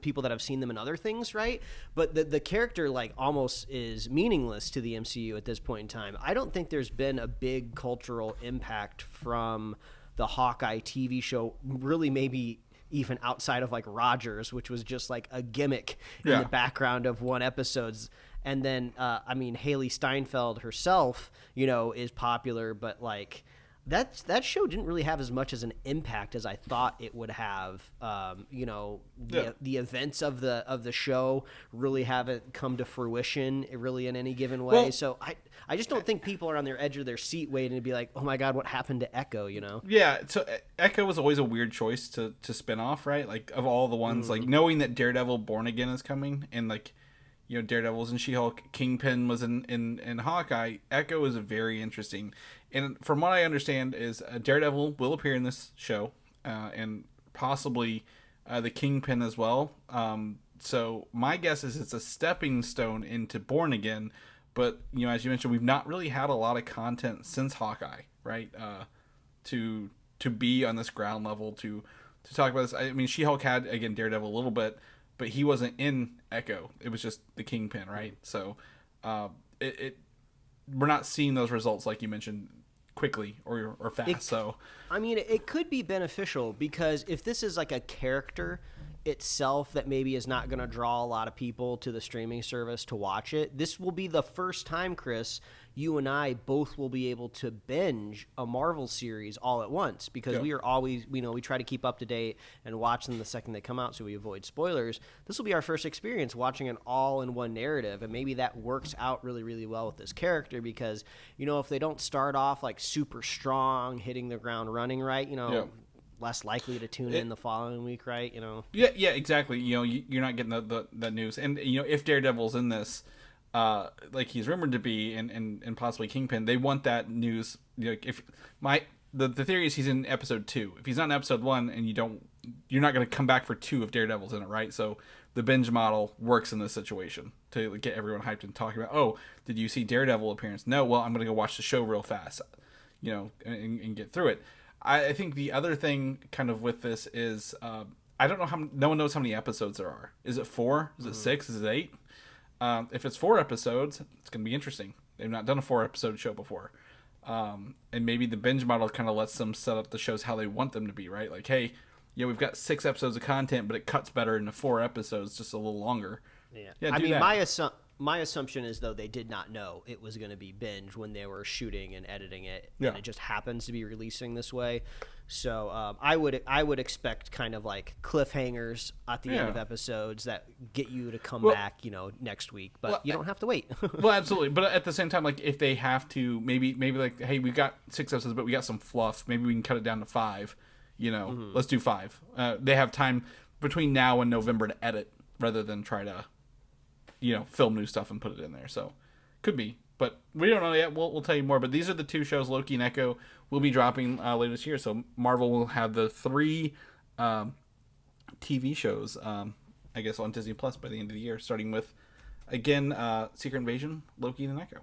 people that have seen them in other things, right? But the character, like, almost is meaningless to the MCU at this point in time. I don't think there's been a big cultural impact from the Hawkeye TV show, really, maybe even outside of, like, Rogers, which was just like a gimmick in the background of one episode's. And then, I mean, Haley Steinfeld herself, is popular, but, like, that show didn't really have as much as an impact as I thought it would have. The events of the show really haven't come to fruition really in any given way. Well, so I just don't think people are on their edge of their seat waiting to be like, oh my God, what happened to Echo? Yeah. So Echo was always a weird choice to spin off, right? Like, of all the ones, like, knowing that Daredevil Born Again is coming, and, like, Daredevil's in She-Hulk, Kingpin was in Hawkeye. Echo is very interesting, and from what I understand is Daredevil will appear in this show, and possibly the Kingpin as well. So my guess is it's a stepping stone into Born Again, but as you mentioned, we've not really had a lot of content since Hawkeye, right? To be on this ground level to talk about this. I mean, She-Hulk had, again, Daredevil a little bit, but he wasn't in Echo. It was just the Kingpin, right? So we're not seeing those results, like you mentioned, quickly or fast. I mean, it could be beneficial, because if this is like a character itself that maybe is not going to draw a lot of people to the streaming service to watch it, this will be the first time, Chris, you and I both will be able to binge a Marvel series all at once, because we are always, we try to keep up to date and watch them the second they come out so we avoid spoilers. This will be our first experience watching it all in one narrative, and maybe that works out really, really well with this character, because, if they don't start off like super strong, hitting the ground running, right, less likely to tune in the following week, right? Yeah, exactly. You're not getting the news, and if Daredevil's in this, like he's rumored to be, and possibly Kingpin, they want that news. If the theory is he's in episode 2. If he's not in episode 1, and you're not going to come back for 2 if Daredevil's in it, right? So the binge model works in this situation to get everyone hyped and talking about, oh, did you see Daredevil appearance? No, well, I'm going to go watch the show real fast, and get through it. I think the other thing kind of with this is, I don't know no one knows how many episodes there are. Is it 4? Is it 6? Is it 8? If it's 4 episodes, it's going to be interesting. They've not done a 4-episode show before. And maybe the binge model kind of lets them set up the shows how they want them to be, right? Like, hey, we've got 6 episodes of content, but it cuts better into 4 episodes, just a little longer. Yeah, I mean, that. My assumption is, though, they did not know it was going to be binge when they were shooting and editing it, and it just happens to be releasing this way. So I would expect kind of like cliffhangers at the end of episodes that get you to come back, next week. But you don't have to wait. Well, absolutely. But at the same time, like, if they have to, maybe like, hey, we've got 6 episodes, but we got some fluff. Maybe we can cut it down to 5. Let's do 5. They have time between now and November to edit rather than try to film new stuff and put it in there. So could be, but we don't know yet. We'll tell you more. But these are the 2 shows, Loki and Echo, will be dropping later this year. So Marvel will have the 3 TV shows, I guess, on Disney Plus by the end of the year, starting with, again, Secret Invasion, Loki, and Echo.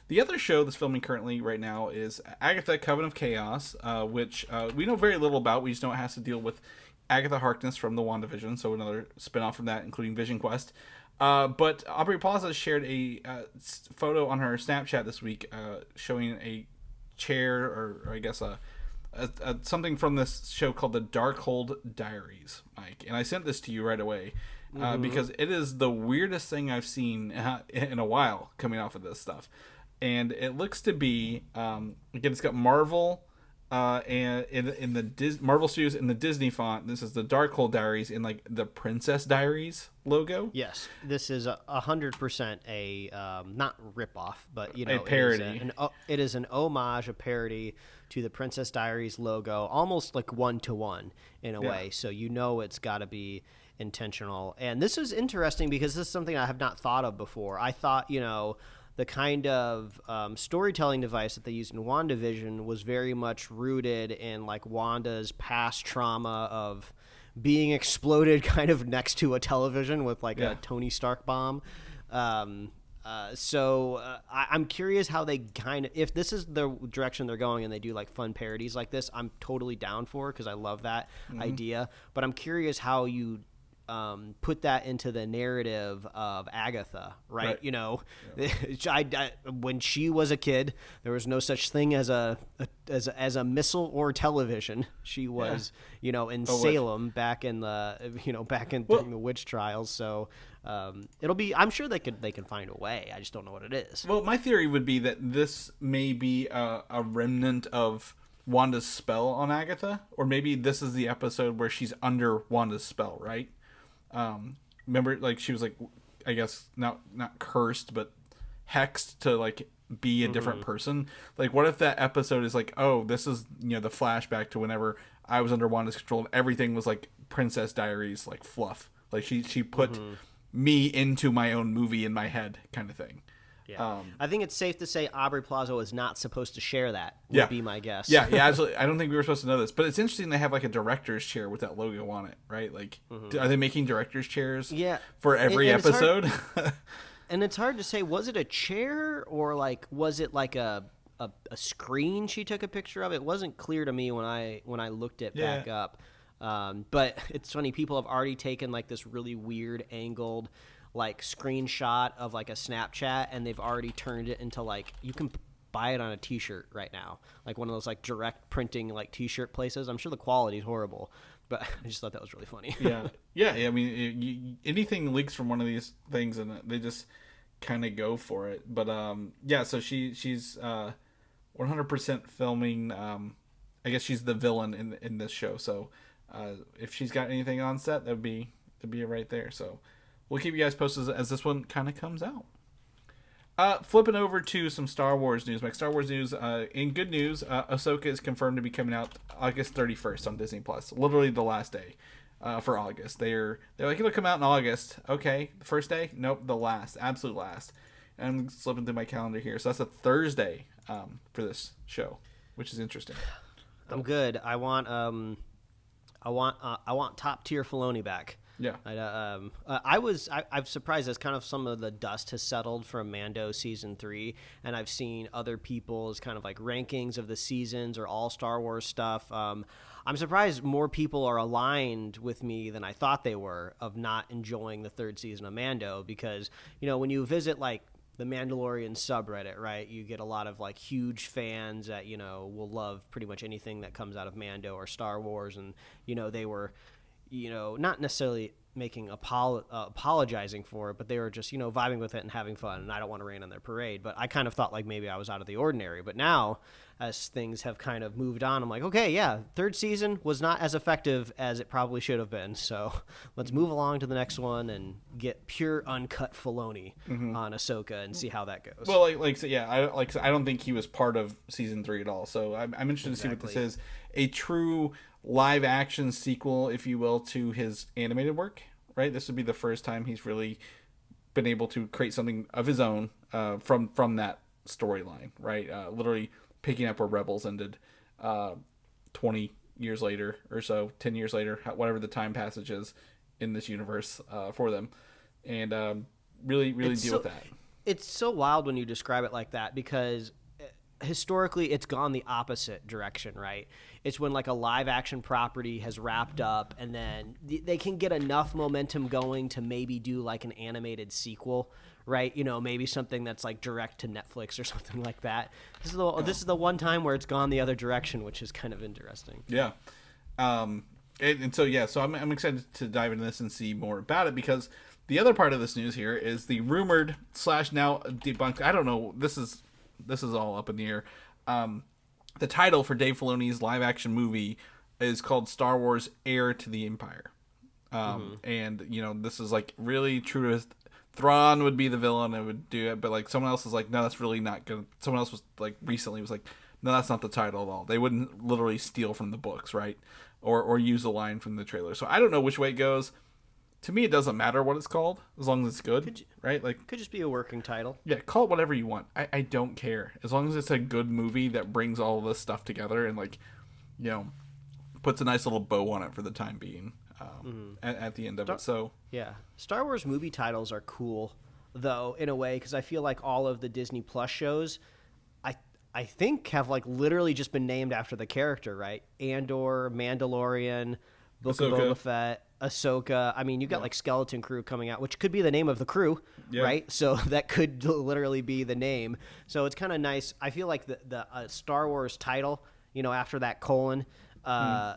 The other show that's filming currently right now is Agatha, Coven of Chaos, which we know very little about. We just know it has to deal with Agatha Harkness from the WandaVision, so another spinoff from that, including Vision Quest. But Aubrey Plaza shared a photo on her Snapchat this week showing a chair, or I guess a something from this show called the Darkhold Diaries, Mike. And I sent this to you right away because it is the weirdest thing I've seen in a while coming off of this stuff. And it looks to be, again, it's got Marvel and in the Marvel Studios in the Disney font, this is the Darkhold Diaries in like the Princess Diaries logo. Yes, this is 100% a not ripoff, but a parody. It is an homage, a parody to the Princess Diaries logo, almost like 1-to-1 in a way. So it's got to be intentional. And this is interesting because this is something I have not thought of before. I thought the kind of storytelling device that they used in WandaVision was very much rooted in like Wanda's past trauma of being exploded kind of next to a television with like a Tony Stark bomb. So I'm curious how they if this is the direction they're going and they do like fun parodies like this, I'm totally down for because I love that idea. But I'm curious how you put that into the narrative of Agatha, right? When she was a kid, there was no such thing as a missile or television. She was, in Salem back in the, during the witch trials. So it'll be. I'm sure they can find a way. I just don't know what it is. Well, my theory would be that this may be a remnant of Wanda's spell on Agatha, or maybe this is the episode where she's under Wanda's spell, right? Remember, like she was like, I guess not cursed, but hexed to like be a different person. Like, what if that episode is like, oh, this is the flashback to whenever I was under Wanda's control and everything was like Princess Diaries, like fluff. Like she put me into my own movie in my head, kind of thing. Yeah, I think it's safe to say Aubrey Plaza is not supposed to share that. Would be my guess. Yeah, absolutely. I don't think we were supposed to know this, but it's interesting they have like a director's chair with that logo on it, right? Like, are they making director's chairs? For every episode. And it's hard to say. Was it a chair or like was it like a screen she took a picture of? It wasn't clear to me when I looked it back up. But it's funny. People have already taken like this really weird angled like screenshot of like a Snapchat, and they've already turned it into like you can buy it on a t-shirt right now, like one of those like direct printing like t-shirt places. I'm sure the quality is horrible, but I just thought that was really funny. yeah. I mean, anything leaks from one of these things and they just kind of go for it. But so she's 100% filming. I guess she's the villain in this show, so if she's got anything on set, that'd be right there. So we'll keep you guys posted as this one kind of comes out. Flipping over to some Star Wars news. Star Wars news. In good news, Ahsoka is confirmed to be coming out August 31st on Disney Plus. Literally the last day for August. They're like, it'll come out in August. Okay, the first day? Nope, the last, absolute last. And I'm slipping through my calendar here, so that's a Thursday for this show, which is interesting. I'm good. I want top tier Filoni back. Yeah. I'm surprised as kind of some of the dust has settled from Mando season 3, and I've seen other people's kind of like rankings of the seasons or all Star Wars stuff. I'm surprised more people are aligned with me than I thought they were of not enjoying the third season of Mando, because when you visit like the Mandalorian subreddit, right, you get a lot of like huge fans that will love pretty much anything that comes out of Mando or Star Wars, and they were not necessarily making apologizing for it, but they were just vibing with it and having fun, and I don't want to rain on their parade. But I kind of thought like maybe I was out of the ordinary. But now, as things have kind of moved on, I'm like, okay, yeah, third season was not as effective as it probably should have been, so let's move along to the next one and get pure uncut Filoni on Ahsoka and see how that goes. Well, I don't think he was part of season 3 at all, so I'm interested to see what this is. A true live action sequel, if you will, to his animated work, right? This would be the first time he's really been able to create something of his own from that storyline, right? Literally picking up where Rebels ended 20 years later or so, 10 years later, whatever the time passage is in this universe for them, and really deal with that. It's so wild when you describe it like that, because historically it's gone the opposite direction, right? It's when like a live action property has wrapped up and then they can get enough momentum going to maybe do like an animated sequel, right? Maybe something that's like direct to Netflix or something like that. This is the one time where it's gone the other direction, which is kind of interesting. Yeah. So I'm excited to dive into this and see more about it, because the other part of this news here is the rumored / now debunked, I don't know, this is all up in the air, the title for Dave Filoni's live action movie is called Star Wars: Heir to the Empire. And this is like really true to Thrawn would be the villain and would do it, but like someone else is like, no, that's really not good. Someone else was like recently was like, no, that's not the title at all. They wouldn't literally steal from the books, right? Or use a line from the trailer. So I don't know which way it goes. To me, it doesn't matter what it's called as long as it's good, right? Like, could just be a working title. Yeah, call it whatever you want. I don't care as long as it's a good movie that brings all of this stuff together and like, puts a nice little bow on it for the time being. At the end of it. So yeah, Star Wars movie titles are cool though in a way, because I feel like all of the Disney Plus shows I think have like literally just been named after the character, right? Andor, Mandalorian, Book of Boba Fett, Ahsoka. I mean, you got like Skeleton Crew coming out, which could be the name of the crew, right? So that could literally be the name. So it's kind of nice. I feel like the Star Wars title, after that colon,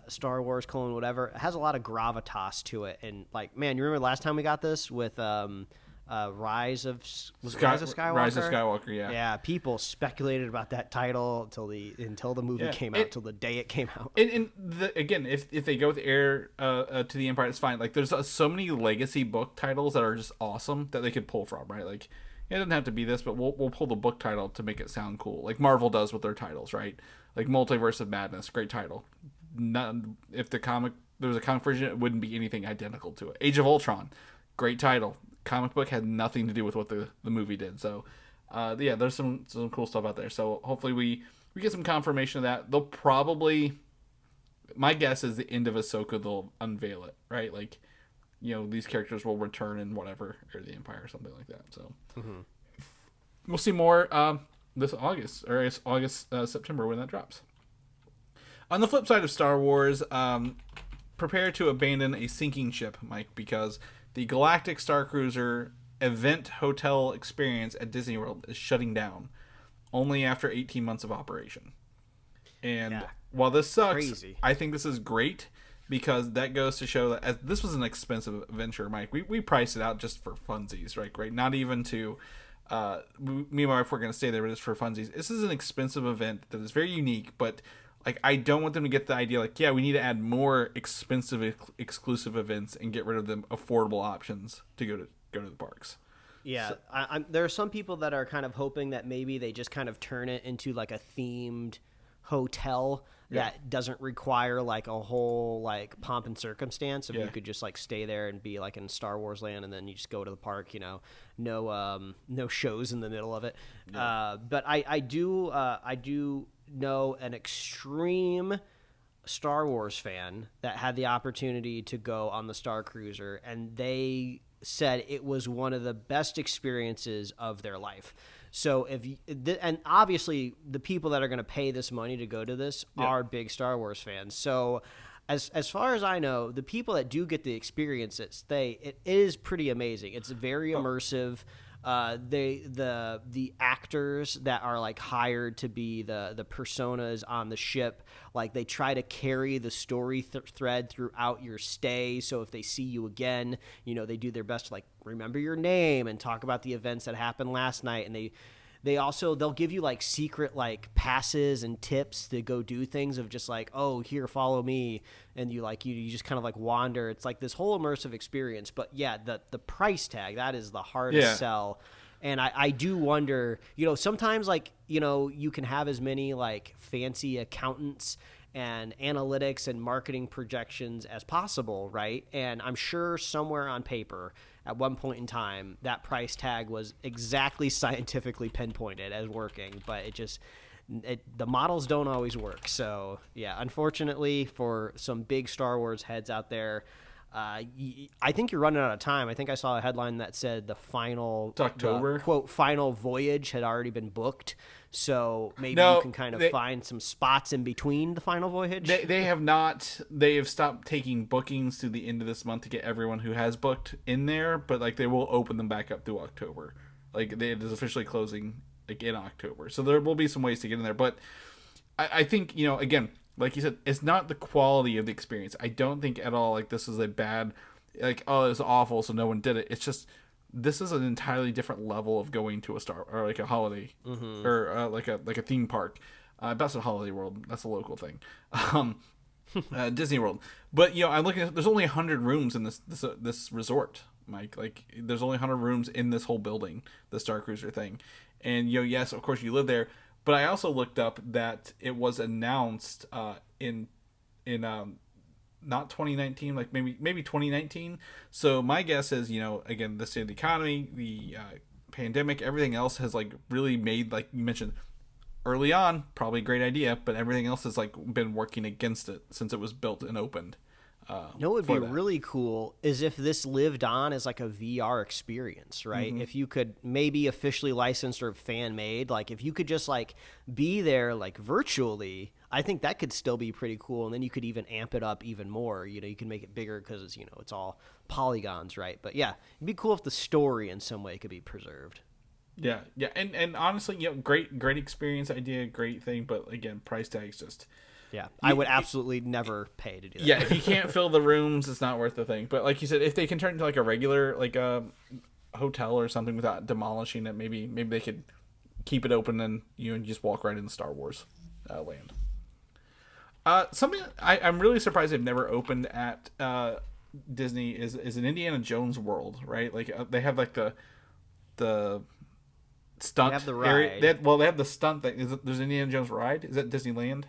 Star Wars colon whatever, it has a lot of gravitas to it. And like, man, you remember last time we got this with Rise of Skywalker? Rise of Skywalker, yeah. Yeah, people speculated about that title until the movie came out, till the day it came out. And again, if they go with Heir to the Empire, it's fine. Like, there's so many legacy book titles that are just awesome that they could pull from, right? Like, it doesn't have to be this, but we'll pull the book title to make it sound cool, like Marvel does with their titles, right? Like Multiverse of Madness, great title. If there was a comic version, it wouldn't be anything identical to it. Age of Ultron, great title. Comic book had nothing to do with what the movie did. So, there's some cool stuff out there. So hopefully we get some confirmation of that. They'll probably, my guess is the end of Ahsoka, they'll unveil it, right? Like, these characters will return in whatever, or the Empire or something like that. So we'll see more this August, or September when that drops. On the flip side of Star Wars, prepare to abandon a sinking ship, Mike, because the Galactic Starcruiser event hotel experience at Disney World is shutting down only after 18 months of operation. And while this sucks, crazy. I think this is great because that goes to show that this was an expensive venture, Mike. We priced it out just for funsies, right? Not even to... me and my wife were going to stay there, but it's for funsies. This is an expensive event that is very unique, but... Like, I don't want them to get the idea, like, we need to add more expensive, exclusive events and get rid of the affordable options to go to the parks. Yeah, so, there are some people that are kind of hoping that maybe they just kind of turn it into, like, a themed hotel that doesn't require, like, a whole, like, pomp and circumstance. If you could just, like, stay there and be, like, in Star Wars land and then you just go to the park, no shows in the middle of it. Yeah. But I do know an extreme Star Wars fan that had the opportunity to go on the Star Cruiser, and they said it was one of the best experiences of their life. So and obviously the people that are going to pay this money to go to this are big Star Wars fans. So as far as I know, the people that do get the experience it is pretty amazing. It's very immersive. The actors that are like hired to be the personas on the ship, like they try to carry the story thread throughout your stay. So if they see you again, they do their best to like remember your name and talk about the events that happened last night. And they'll give you like secret like passes and tips to go do things of just like, oh, here, follow me. And you just kind of like wander. It's like this whole immersive experience. But yeah, the price tag, that is the hardest sell. And I do wonder, sometimes like, you can have as many like fancy accountants and analytics and marketing projections as possible, right? And I'm sure somewhere on paper at one point in time, that price tag was exactly scientifically pinpointed as working, but the models don't always work. So yeah, unfortunately for some big Star Wars heads out there, I think you're running out of time. I think I saw a headline that said the final October quote final voyage had already been booked. So maybe you can kind of find some spots in between the final voyage. They have not. They have stopped taking bookings through the end of this month to get everyone who has booked in there. But like they will open them back up through October. Like it is officially closing like in October. So there will be some ways to get in there. But I think again, like you said, it's not the quality of the experience. I don't think at all like this is a bad, like, oh, it was awful, so no one did it. It's just this is an entirely different level of going to a or like a holiday or like a theme park. That's at Holiday World. That's a local thing. Disney World. But I'm looking at, there's only 100 rooms in this resort, Mike. Like, there's only 100 rooms in this whole building, the Star Cruiser thing. And yes, of course you live there. But I also looked up that it was announced in not 2019, like maybe 2019. So my guess is, again, the state of the economy, the pandemic, everything else has like really made, like you mentioned early on, probably a great idea, but everything else has like been working against it since it was built and opened. What would be really cool is if this lived on as like a VR experience, right? If you could maybe officially licensed or fan made, like if you could just like be there like virtually, I think that could still be pretty cool. And then you could even amp it up even more. You can make it bigger because it's, it's all polygons, right? But yeah, it'd be cool if the story in some way could be preserved. Yeah. And honestly, great experience idea, great thing, but again, price tag's just. Yeah, I would absolutely never pay to do that. Yeah, if you can't fill the rooms, it's not worth the thing. But like you said, if they can turn it into like a regular like a hotel or something without demolishing it, maybe they could keep it open and you just walk right into Star Wars land. Something I'm really surprised they've never opened at Disney is an Indiana Jones world, right? Like they have like the stunt. They have the ride. Area. They have the stunt thing. There's Indiana Jones ride. Is that Disneyland?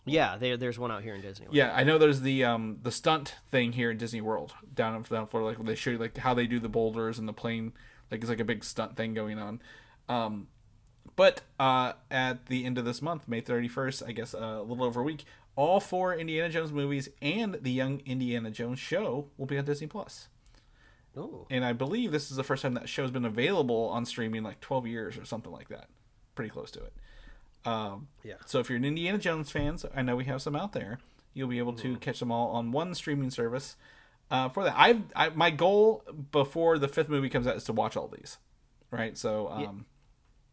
Yeah, there's one out here in Disneyland. Yeah, I know there's the stunt thing here in Disney World down in Florida, like where they show you like how they do the boulders and the plane, like it's like a big stunt thing going on. But at the end of this month, May 31st, I guess a little over a week, all 4 Indiana Jones movies and the Young Indiana Jones show will be on Disney Plus. Oh. And I believe this is the first time that show's been available on streaming in like 12 years or something like that. Pretty close to it. Yeah. So if you're an Indiana Jones fan, I know we have some out there, you'll be able to catch them all on one streaming service. For that, my goal before the 5th movie comes out is to watch all these, right? So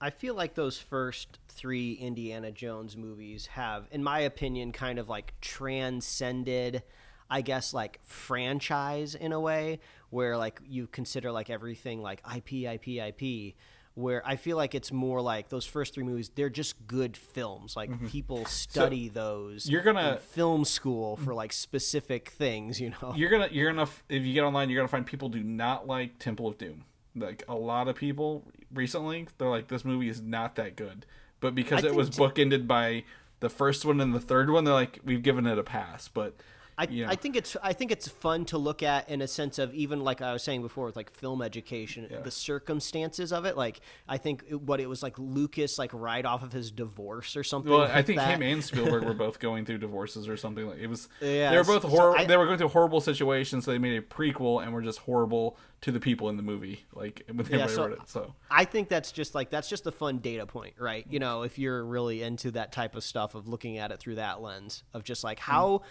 I feel like those first 3 Indiana Jones movies have, in my opinion, kind of like transcended, I guess, like franchise in a way where like you consider like everything like IP, where I feel like it's more like those first 3 movies, they're just good films. Like people study those in film school for like specific things, You're gonna if you get online, you're gonna find people do not like Temple of Doom. Like a lot of people recently, they're like, this movie is not that good. But because it was bookended by the first one and the third one, they're like, we've given it a pass. But I think it's fun to look at in a sense of, even like I was saying before with like film education, the circumstances of it. Like I think it was like Lucas like right off of his divorce or something. Well, like I think that. him and Spielberg were both going through divorces or something. Like it was. Yeah, they were both horrible. They were going through horrible situations, so they made a prequel and were just horrible to the people in the movie. Like when they wrote it. So I think that's just a fun data point, right? If you're really into that type of stuff of looking at it through that lens of just like how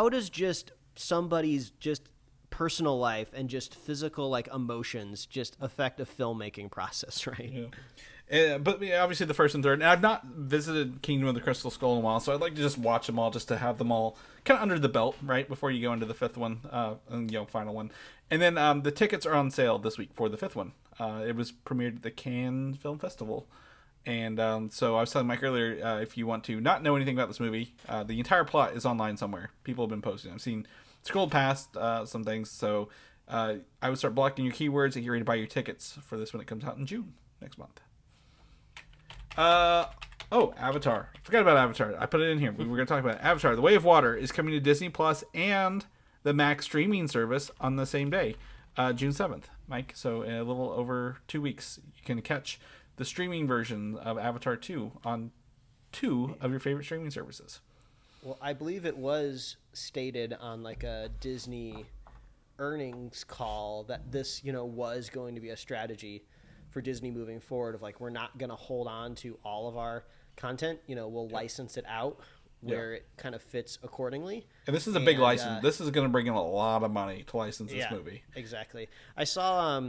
does just somebody's just personal life and just physical like emotions just affect a filmmaking process, right? Yeah. But obviously the first and third, and I've not visited Kingdom of the Crystal Skull in a while, so I'd like to just watch them all just to have them all kind of under the belt, right, before you go into the 5th one, and final one. And then the tickets are on sale this week for the 5th one. It was premiered at the Cannes Film Festival. And so I was telling Mike earlier, if you want to not know anything about this movie, the entire plot is online somewhere. People have been posting. I've seen scrolled past some things. So I would start blocking your keywords and get ready to buy your tickets for this when it comes out in June next month. Avatar. Forgot about Avatar. I put it in here. We were going to talk about it. Avatar, The Way of Water is coming to Disney Plus and the Max streaming service on the same day, June 7th, Mike. So in a little over 2 weeks, you can catch the streaming version of Avatar 2 on 2 of your favorite streaming services. Well, I believe it was stated on like a Disney earnings call that this, was going to be a strategy for Disney moving forward of like, we're not going to hold on to all of our content. We'll license it out where it kind of fits accordingly. And this is a big license. This is going to bring in a lot of money to license this movie. Exactly. I saw,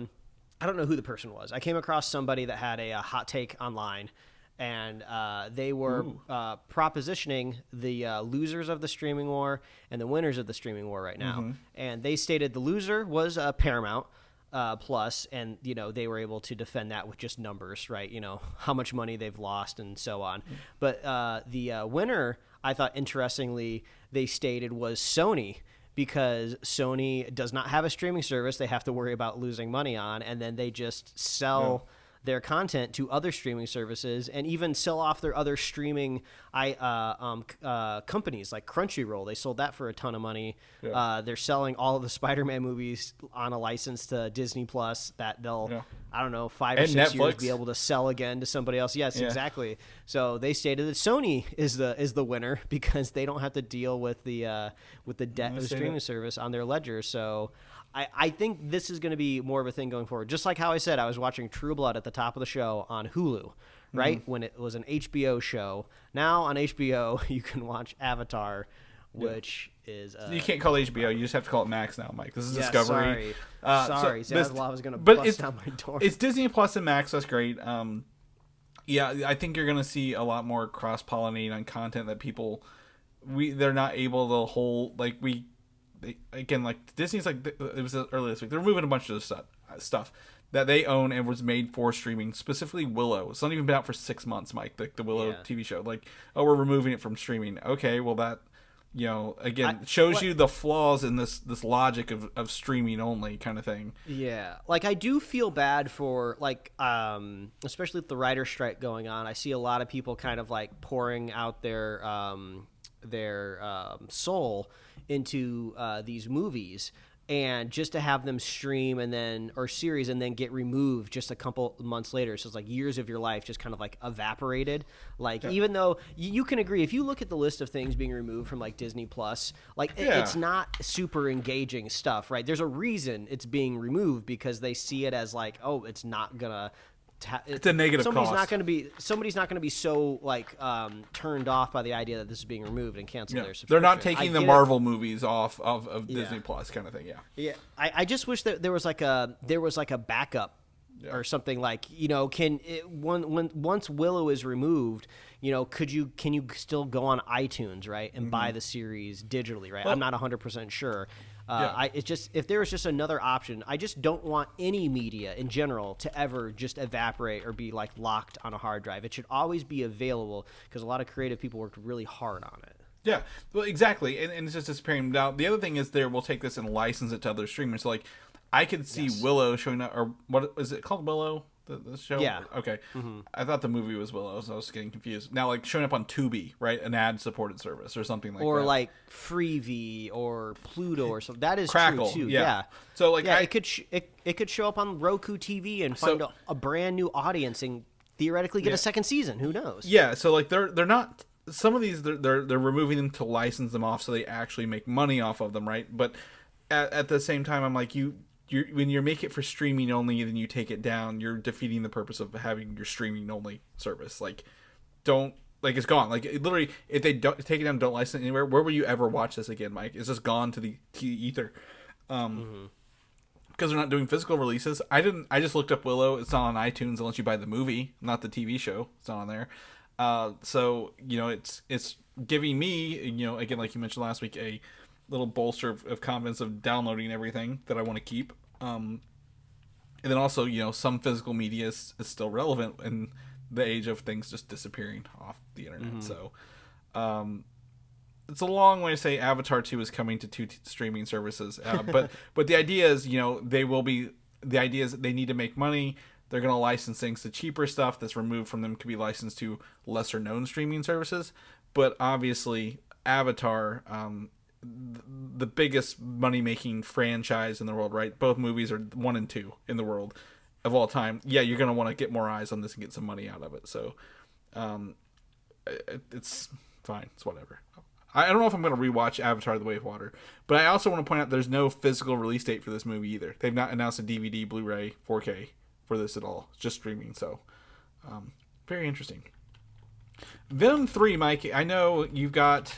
I don't know who the person was. I came across somebody that had a hot take online, and they were propositioning the losers of the streaming war and the winners of the streaming war right now. And they stated the loser was Paramount, Plus, and they were able to defend that with just numbers, right? How much money they've lost and so on. But the winner, I thought, interestingly, they stated was Sony, because Sony does not have a streaming service they have to worry about losing money on, and then they just sell their content to other streaming services, and even sell off their other streaming companies like Crunchyroll. They sold that for a ton of money. They're selling all of the Spider-Man movies on a license to Disney Plus that they'll, I don't know, 5 or 6 Netflix. years be able to sell again to somebody else. Yes, exactly. So they stated that Sony is the winner because they don't have to deal with the debt of the streaming service on their ledger. So I think this is going to be more of a thing going forward. Just like how I said, I was watching True Blood at the top of the show on Hulu, right? When it was an HBO show. Now on HBO, you can watch Avatar, which is... you can't call it HBO. You just have to call it Max now, Mike. This is Discovery. Sorry. So I was going to bust down my door. It's Disney Plus and Max. That's great. I think you're going to see a lot more cross-pollinating on content that people... They're not able to hold... Disney's it was earlier this week. They're removing a bunch of stuff that they own and was made for streaming, specifically Willow. It's not even been out for 6 months, Mike. The Willow TV show. We're removing it from streaming. Okay, well that shows you the flaws in this logic of streaming only kind of thing. Yeah, I do feel bad for especially with the writer strike going on. I see a lot of people kind of pouring out their soul into these movies, and just to have them stream or series and then get removed just a couple months later. So it's years of your life just kind of evaporated. Even though you can agree, if you look at the list of things being removed from Disney Plus, it's not super engaging stuff, right? There's a reason it's being removed, because they see it as it's not gonna... It's a negative somebody's cost. Somebody's not going to be so turned off by the idea that this is being removed and cancel their subscription. They're not taking the Marvel movies off of Disney Plus kind of thing. Yeah. I just wish that there was a backup or something once Willow is removed, can you still go on iTunes, right, and buy the series digitally, right? Well, I'm not 100% sure. If there was just another option, I just don't want any media in general to ever just evaporate or be locked on a hard drive. It should always be available, because a lot of creative people worked really hard on it. Yeah, well, exactly, and it's just disappearing. Now, the other thing is we'll take this and license it to other streamers. So, I could see Willow showing up, or what is it called, Willow? The show? Yeah. Okay. Mm-hmm. I thought the movie was Willow, so I was getting confused. Now, showing up on Tubi, right? An ad-supported service or something like that. Or, Freevee or Pluto or something. That is Crackle, true, too. Yeah. So, it could show up on Roku TV and find a brand new audience and theoretically get a second season. Who knows? Yeah, so, they're not... Some of these, they're removing them to license them off so they actually make money off of them, right? But at the same time, I'm when you make it for streaming only and then you take it down, you're defeating the purpose of having your streaming only service. It's gone. Literally, if they don't take it down, don't license it anywhere, where will you ever watch this again, Mike? It's just gone to the ether. Because they're not doing physical releases. I just looked up Willow. It's not on iTunes unless you buy the movie, not the TV show. It's not on there. So it's giving me, again, like you mentioned last week, a little bolster of confidence of downloading everything that I want to keep. And then also, some physical media is still relevant in the age of things just disappearing off the internet. Mm-hmm. So, it's a long way to say Avatar 2 is coming to two streaming services. But the idea is, the idea is that they need to make money. They're going to license things. The cheaper stuff that's removed from them could be licensed to lesser known streaming services. But obviously, Avatar, the biggest money-making franchise in the world, right? Both movies are 1 and 2 in the world of all time. Yeah, you're going to want to get more eyes on this and get some money out of it. So, it's fine. It's whatever. I don't know if I'm going to rewatch Avatar: The Way of Water, but I also want to point out there's no physical release date for this movie either. They've not announced a DVD, Blu-ray, 4K for this at all. It's just streaming. So, very interesting. Venom 3, Mike. I know you've got...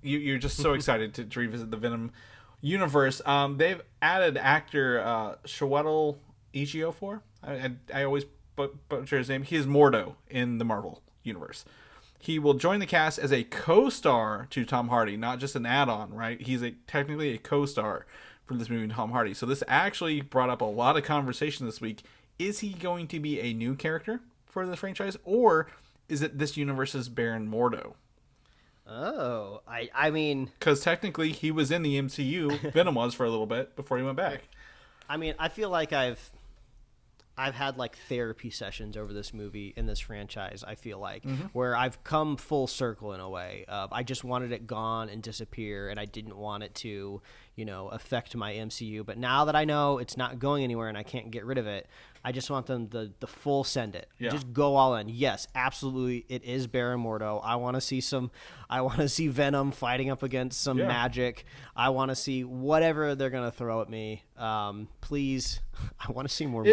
You're just so excited to revisit the Venom universe. They've added actor Chiwetel Ejiofor. I always butcher his name. He is Mordo in the Marvel universe. he will join the cast as a co-star to Tom Hardy, not just an add-on, right? He's technically a co-star for this movie, Tom Hardy. So this actually brought up a lot of conversation this week. Is he going to be a new character for the franchise, or is it this universe's Baron Mordo? Oh, I mean... Because technically he was in the MCU, Venom was for a little bit, before he went back. I mean, I feel like I've had like therapy sessions over this movie in this franchise. I feel like where I've come full circle in a way. I just wanted it gone and disappear, and I didn't want it to, affect my MCU. But now that I know it's not going anywhere and I can't get rid of it, I just want them the full send it. Yeah. Just go all in. Yes, absolutely, it is Baron Mordo. I want to see Venom fighting up against some magic. I want to see whatever they're gonna throw at me. Please, I want to see more.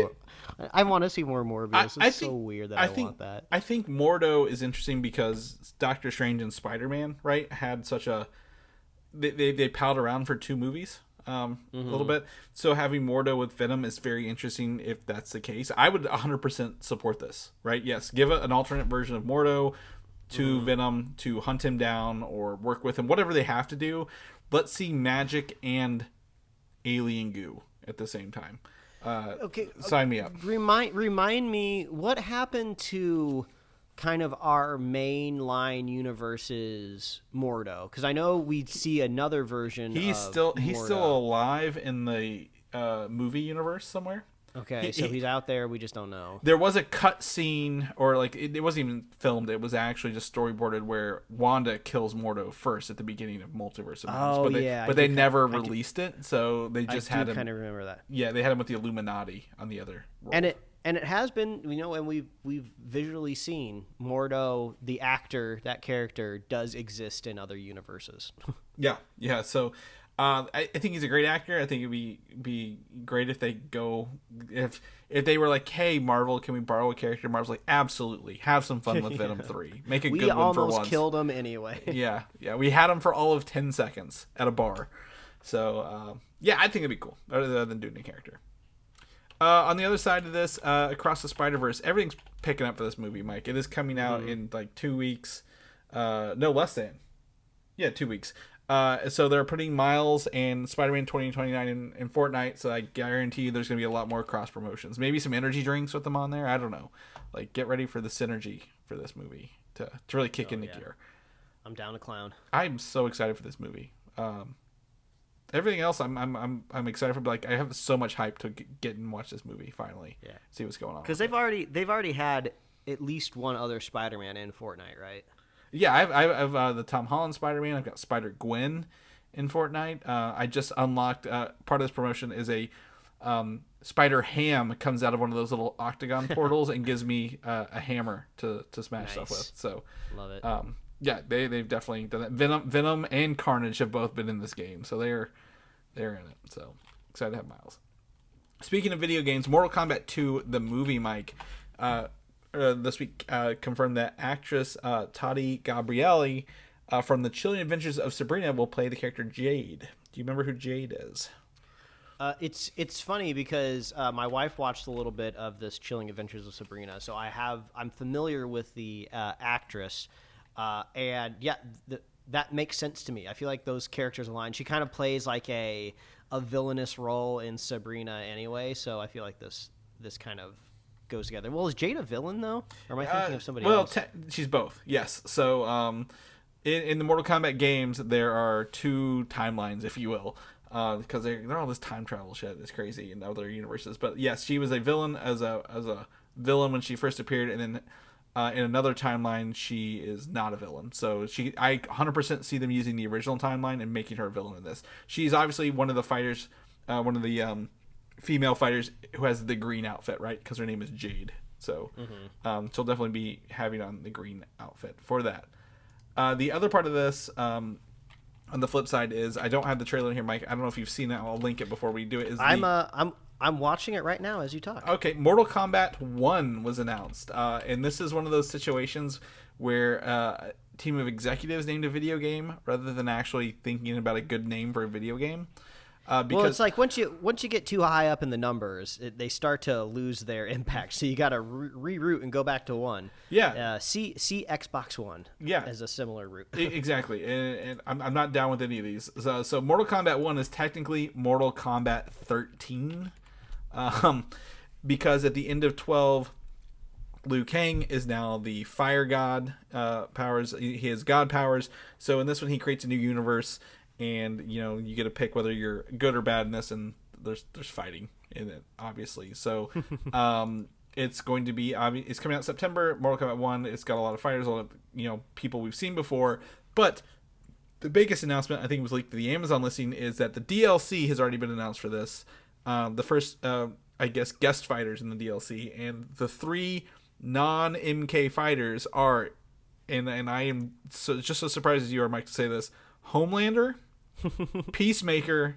I want to see more Morbius. It's so weird that I want that. I think Mordo is interesting because Doctor Strange and Spider-Man, right, had such a they palled around for 2 movies. A little bit. So having Mordo with Venom is very interesting if that's the case. I would 100% support this, right? Yes, give an alternate version of Mordo to Venom to hunt him down or work with him, whatever they have to do. Let's see magic and alien goo at the same time. Sign me up. Remind me, what happened to kind of our mainline universe's Mordo? Because I know we'd see another version. He's still alive in the movie universe somewhere. Okay, so he's out there. We just don't know. There was a cut scene, or like it wasn't even filmed. It was actually just storyboarded where Wanda kills Mordo first at the beginning of Multiverse of Madness. But they never released it, so they just had him. I kind of remember that. Yeah, they had him with the Illuminati on the other world. And it has been, and we've visually seen Mordo, the actor, that character, does exist in other universes. Yeah. So I think he's a great actor. I think it'd be great if if they were like, hey, Marvel, can we borrow a character? Marvel's like, absolutely. Have some fun with Venom 3. Make a good one for once. We almost killed him anyway. Yeah. We had him for all of 10 seconds at a bar. So, I think it'd be cool, other than doing a character. On the other side of this, Across the Spider-Verse, everything's picking up for this movie, Mike. It is coming out in like 2 weeks. No, less than. Yeah, 2 weeks. So they're putting Miles and Spider-Man 2029 in Fortnite, so I guarantee you there's going to be a lot more cross-promotions. Maybe some energy drinks with them on there. I don't know. Like, get ready for the synergy for this movie to really kick into gear. I'm down to clown. I'm so excited for this movie. Everything else, I'm excited for. Like, I have so much hype to get and watch this movie finally. Yeah, see what's going on. Because they've already had at least one other Spider-Man in Fortnite, right? Yeah, I've the Tom Holland Spider-Man. I've got Spider-Gwen in Fortnite. I just unlocked part of this promotion is a Spider-Ham comes out of one of those little octagon portals and gives me a hammer to smash stuff with. So love it. Yeah, they've definitely done that. Venom and Carnage have both been in this game, so they're in it. So excited to have Miles. Speaking of video games, Mortal Kombat 2, the movie, Mike, this week confirmed that actress Tati Gabrielli from the Chilling Adventures of Sabrina will play the character Jade. Do you remember who Jade is? It's funny because my wife watched a little bit of this Chilling Adventures of Sabrina, so I'm familiar with the actress. And yeah, that makes sense to me. I feel like those characters align. She kind of plays like a villainous role in Sabrina anyway, so I feel like this kind of goes together. Well, is Jade a villain though, or am I thinking of somebody else? Well, she's both. Yes. So in the Mortal Kombat games, there are 2 timelines, if you will, because they're all this time travel shit. It's crazy in other universes. But yes, she was a villain as a villain when she first appeared, and then. In another timeline, she is not a villain. So I 100% see them using the original timeline and making her a villain in this. She's obviously one of the fighters, one of the female fighters who has the green outfit, right? Because her name is Jade. So she'll definitely be having on the green outfit for that. The other part of this, on the flip side, is I don't have the trailer in here, Mike. I don't know if you've seen it. I'll link it before we do it. I'm watching it right now as you talk. Okay, Mortal Kombat 1 was announced, and this is one of those situations where a team of executives named a video game rather than actually thinking about a good name for a video game. Because well, it's like once you get too high up in the numbers, they start to lose their impact. So you got to reroute and go back to 1. Yeah. See Xbox One. Yeah. As a similar route. Exactly, and I'm not down with any of these. So Mortal Kombat 1 is technically Mortal Kombat 13, because at the end of 12, Liu Kang is now the fire god powers. He has god powers. So in this one, he creates a new universe. And you get to pick whether you're good or bad in this, and there's fighting in it, obviously. So it's going to be it's coming out September. Mortal Kombat 1. It's got a lot of fighters, a lot of people we've seen before. But the biggest announcement I think was leaked to the Amazon listing is that the DLC has already been announced for this. The first I guess guest fighters in the DLC, and the 3 non-MK fighters are, and I am just as surprised as you are, Mike, to say this: Homelander, Peacemaker,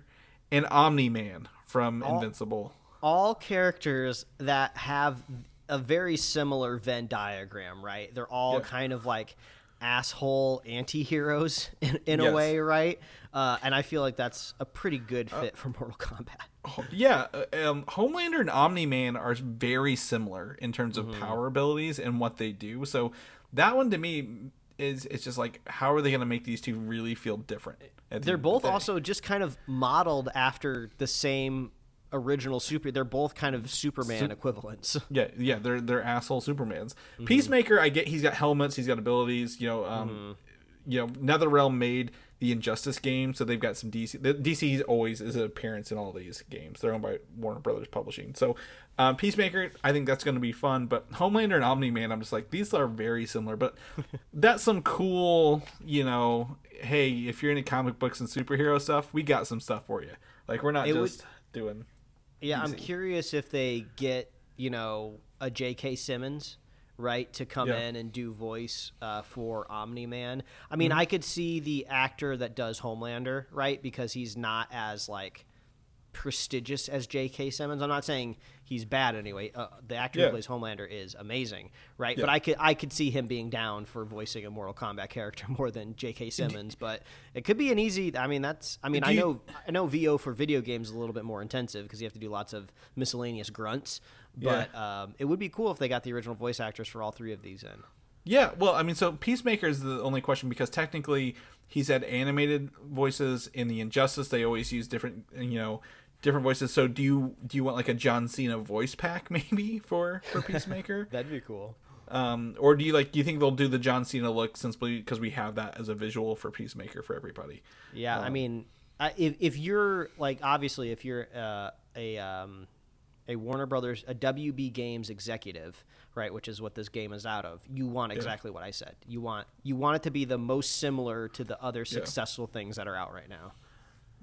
and Omni-Man from Invincible. All characters that have a very similar Venn diagram, right? They're all kind of like asshole anti-heroes in a way, right? And I feel like that's a pretty good fit for Mortal Kombat. Yeah, Homelander and Omni-Man are very similar in terms of power abilities and what they do. So that one to me it's just like, how are they going to make these two really feel different? They're both also just kind of modeled after the same original They're both kind of Superman equivalents. Yeah, they're asshole Supermans. Peacemaker, I get, he's got helmets, he's got abilities. NetherRealm made the Injustice game, so they've got some DC. DC always is an appearance in all these games. They're owned by Warner Brothers Publishing. So Peacemaker, I think that's going to be fun. But Homelander and Omni-Man, I'm just like, these are very similar. But that's some cool, hey, if you're into comic books and superhero stuff, we got some stuff for you. Like, we're not doing... Yeah, easy. I'm curious if they get, a J.K. Simmons, right, to come in and do voice for Omni-Man. I mean, I could see the actor that does Homelander, right, because he's not as, prestigious as J.K. Simmons. I'm not saying he's bad anyway. The actor who plays Homelander is amazing, right? Yeah. But I could see him being down for voicing a Mortal Kombat character more than J.K. Simmons. But it could be an easy. I know VO for video games is a little bit more intensive because you have to do lots of miscellaneous grunts. But it would be cool if they got the original voice actors for all 3 of these in. Yeah, well, I mean, so Peacemaker is the only question because technically he's had animated voices in the Injustice. They always use different voices. So do you want like a John Cena voice pack maybe for Peacemaker? That'd be cool. Or do you think they'll do the John Cena look simply because we have that as a visual for Peacemaker for everybody? Yeah, I mean, if you're obviously if you're a Warner Brothers, a WB Games executive, right, which is what this game is out of, you want exactly what I said. You want it to be the most similar to the other successful things that are out right now.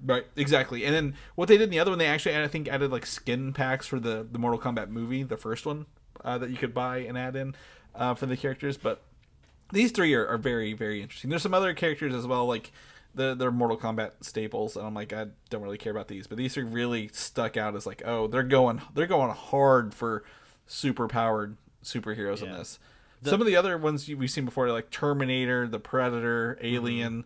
Right, exactly. And then what they did in the other one, they actually, I think, added skin packs for the Mortal Kombat movie, the first one, that you could buy and add in for the characters. But these 3 are very, very interesting. There's some other characters as well, they're Mortal Kombat staples, and I'm like, I don't really care about these. But these 3 really stuck out as they're going hard for super powered superheroes in this. Some of the other ones we've seen before, like Terminator, the Predator, Alien,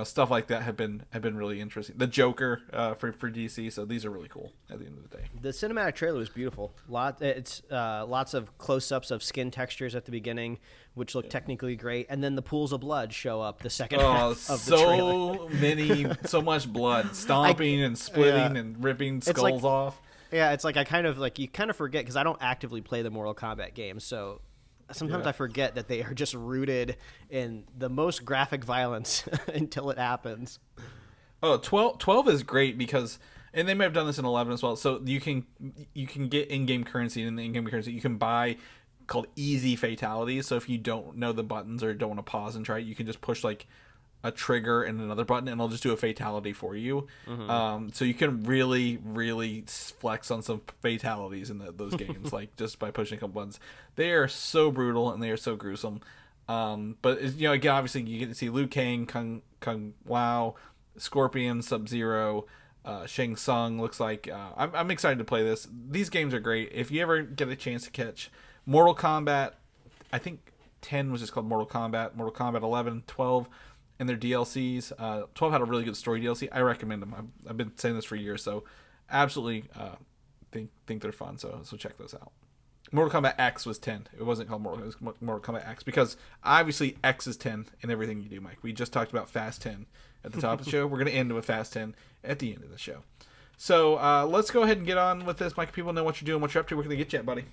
stuff like that have been really interesting. The Joker for DC, so these are really cool at the end of the day. The cinematic trailer was beautiful. Lots of close-ups of skin textures at the beginning, which look technically great, and then the pools of blood show up the second half of the trailer. So much blood, stomping and splitting and ripping skulls off. Yeah, it's I kind of you kind of forget because I don't actively play the Mortal Kombat games, so sometimes I forget that they are just rooted in the most graphic violence until it happens. Oh, 12 is great because, and they may have done this in 11 as well. So you can get in-game currency, and in the in-game currency you can buy called easy fatalities. So if you don't know the buttons or don't want to pause and try it, you can just push a trigger and another button, and it'll just do a fatality for you. So you can really, really flex on some fatalities in those games, just by pushing a couple buttons. They are so brutal and they are so gruesome. But again, obviously you get to see Liu Kang, Kung Lao, Scorpion, Sub-Zero, Shang Tsung. Looks like I'm excited to play this. These games are great. If you ever get a chance to catch Mortal Kombat, I think 10 was just called Mortal Kombat 11, 12. and their DLCs. 12 had a really good story DLC. I recommend them. I've been saying this for years, so absolutely think they're fun. So check those out. Mortal Kombat X was 10. It wasn't called Mortal. It was Mortal Kombat X because obviously X is 10 in everything you do, Mike. We just talked about Fast 10 at the top of the show. We're going to end with Fast 10 at the end of the show. So let's go ahead and get on with this, Mike. People know what you're doing, what you're up to. Where can they get you at, buddy?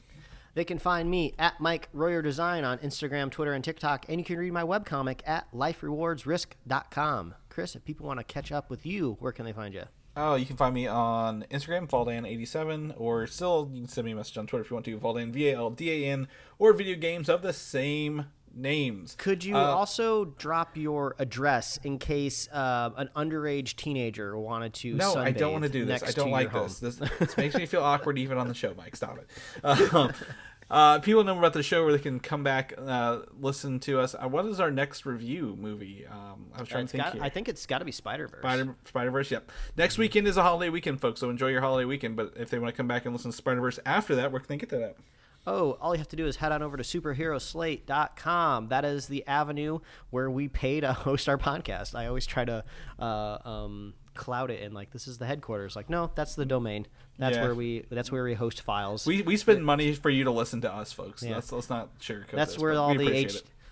They can find me at Mike Royer Design on Instagram, Twitter, and TikTok, and you can read my webcomic at liferewardsrisk.com. Chris, if people want to catch up with you, where can they find you? Oh, you can find me on Instagram, Valdan87, or still you can send me a message on Twitter if you want to, Valdan, VALDAN, or video games of the same names. Could you also drop your address in case an underage teenager wanted to No, sunbathe I don't want to do this. I don't like this. This makes me feel awkward even on the show, Mike. Stop it. People know about the show where they can come back, listen to us. What is our next review movie? I was trying to think here. I think it's got to be Spider-Verse. Spider-Verse, yep. Next weekend is a holiday weekend, folks, so enjoy your holiday weekend. But if they want to come back and listen to Spider-Verse after that, where can they get that at? Oh, all you have to do is head on over to superheroslate.com. That is the avenue where we pay to host our podcast. I always try to cloud it and like this is the headquarters. Like, no, that's the domain. That's where we host files. We spend money for you to listen to us, folks. Yeah. Let's not sugarcoat That's this, where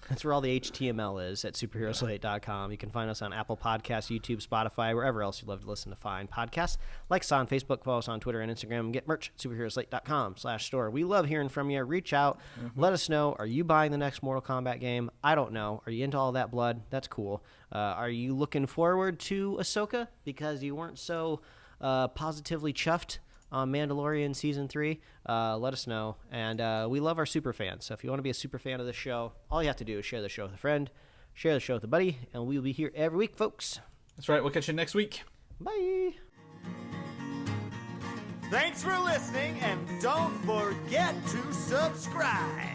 that's where all the HTML is at superheroslate.com. You can find us on Apple Podcasts, YouTube, Spotify, wherever else you love to listen to find podcasts. Like us on Facebook, follow us on Twitter and Instagram, get merch at superheroslate.com/store. We love hearing from you. Reach out. Let us know. Are you buying the next Mortal Kombat game? I don't know. Are you into all that blood? That's cool. Are you looking forward to Ahsoka because you weren't so positively chuffed on Mandalorian Season 3, let us know. And we love our super fans. So if you want to be a super fan of the show, all you have to do is share the show with a friend, share the show with a buddy, and we'll be here every week, folks. That's right. We'll catch you next week. Bye. Thanks for listening, and don't forget to subscribe.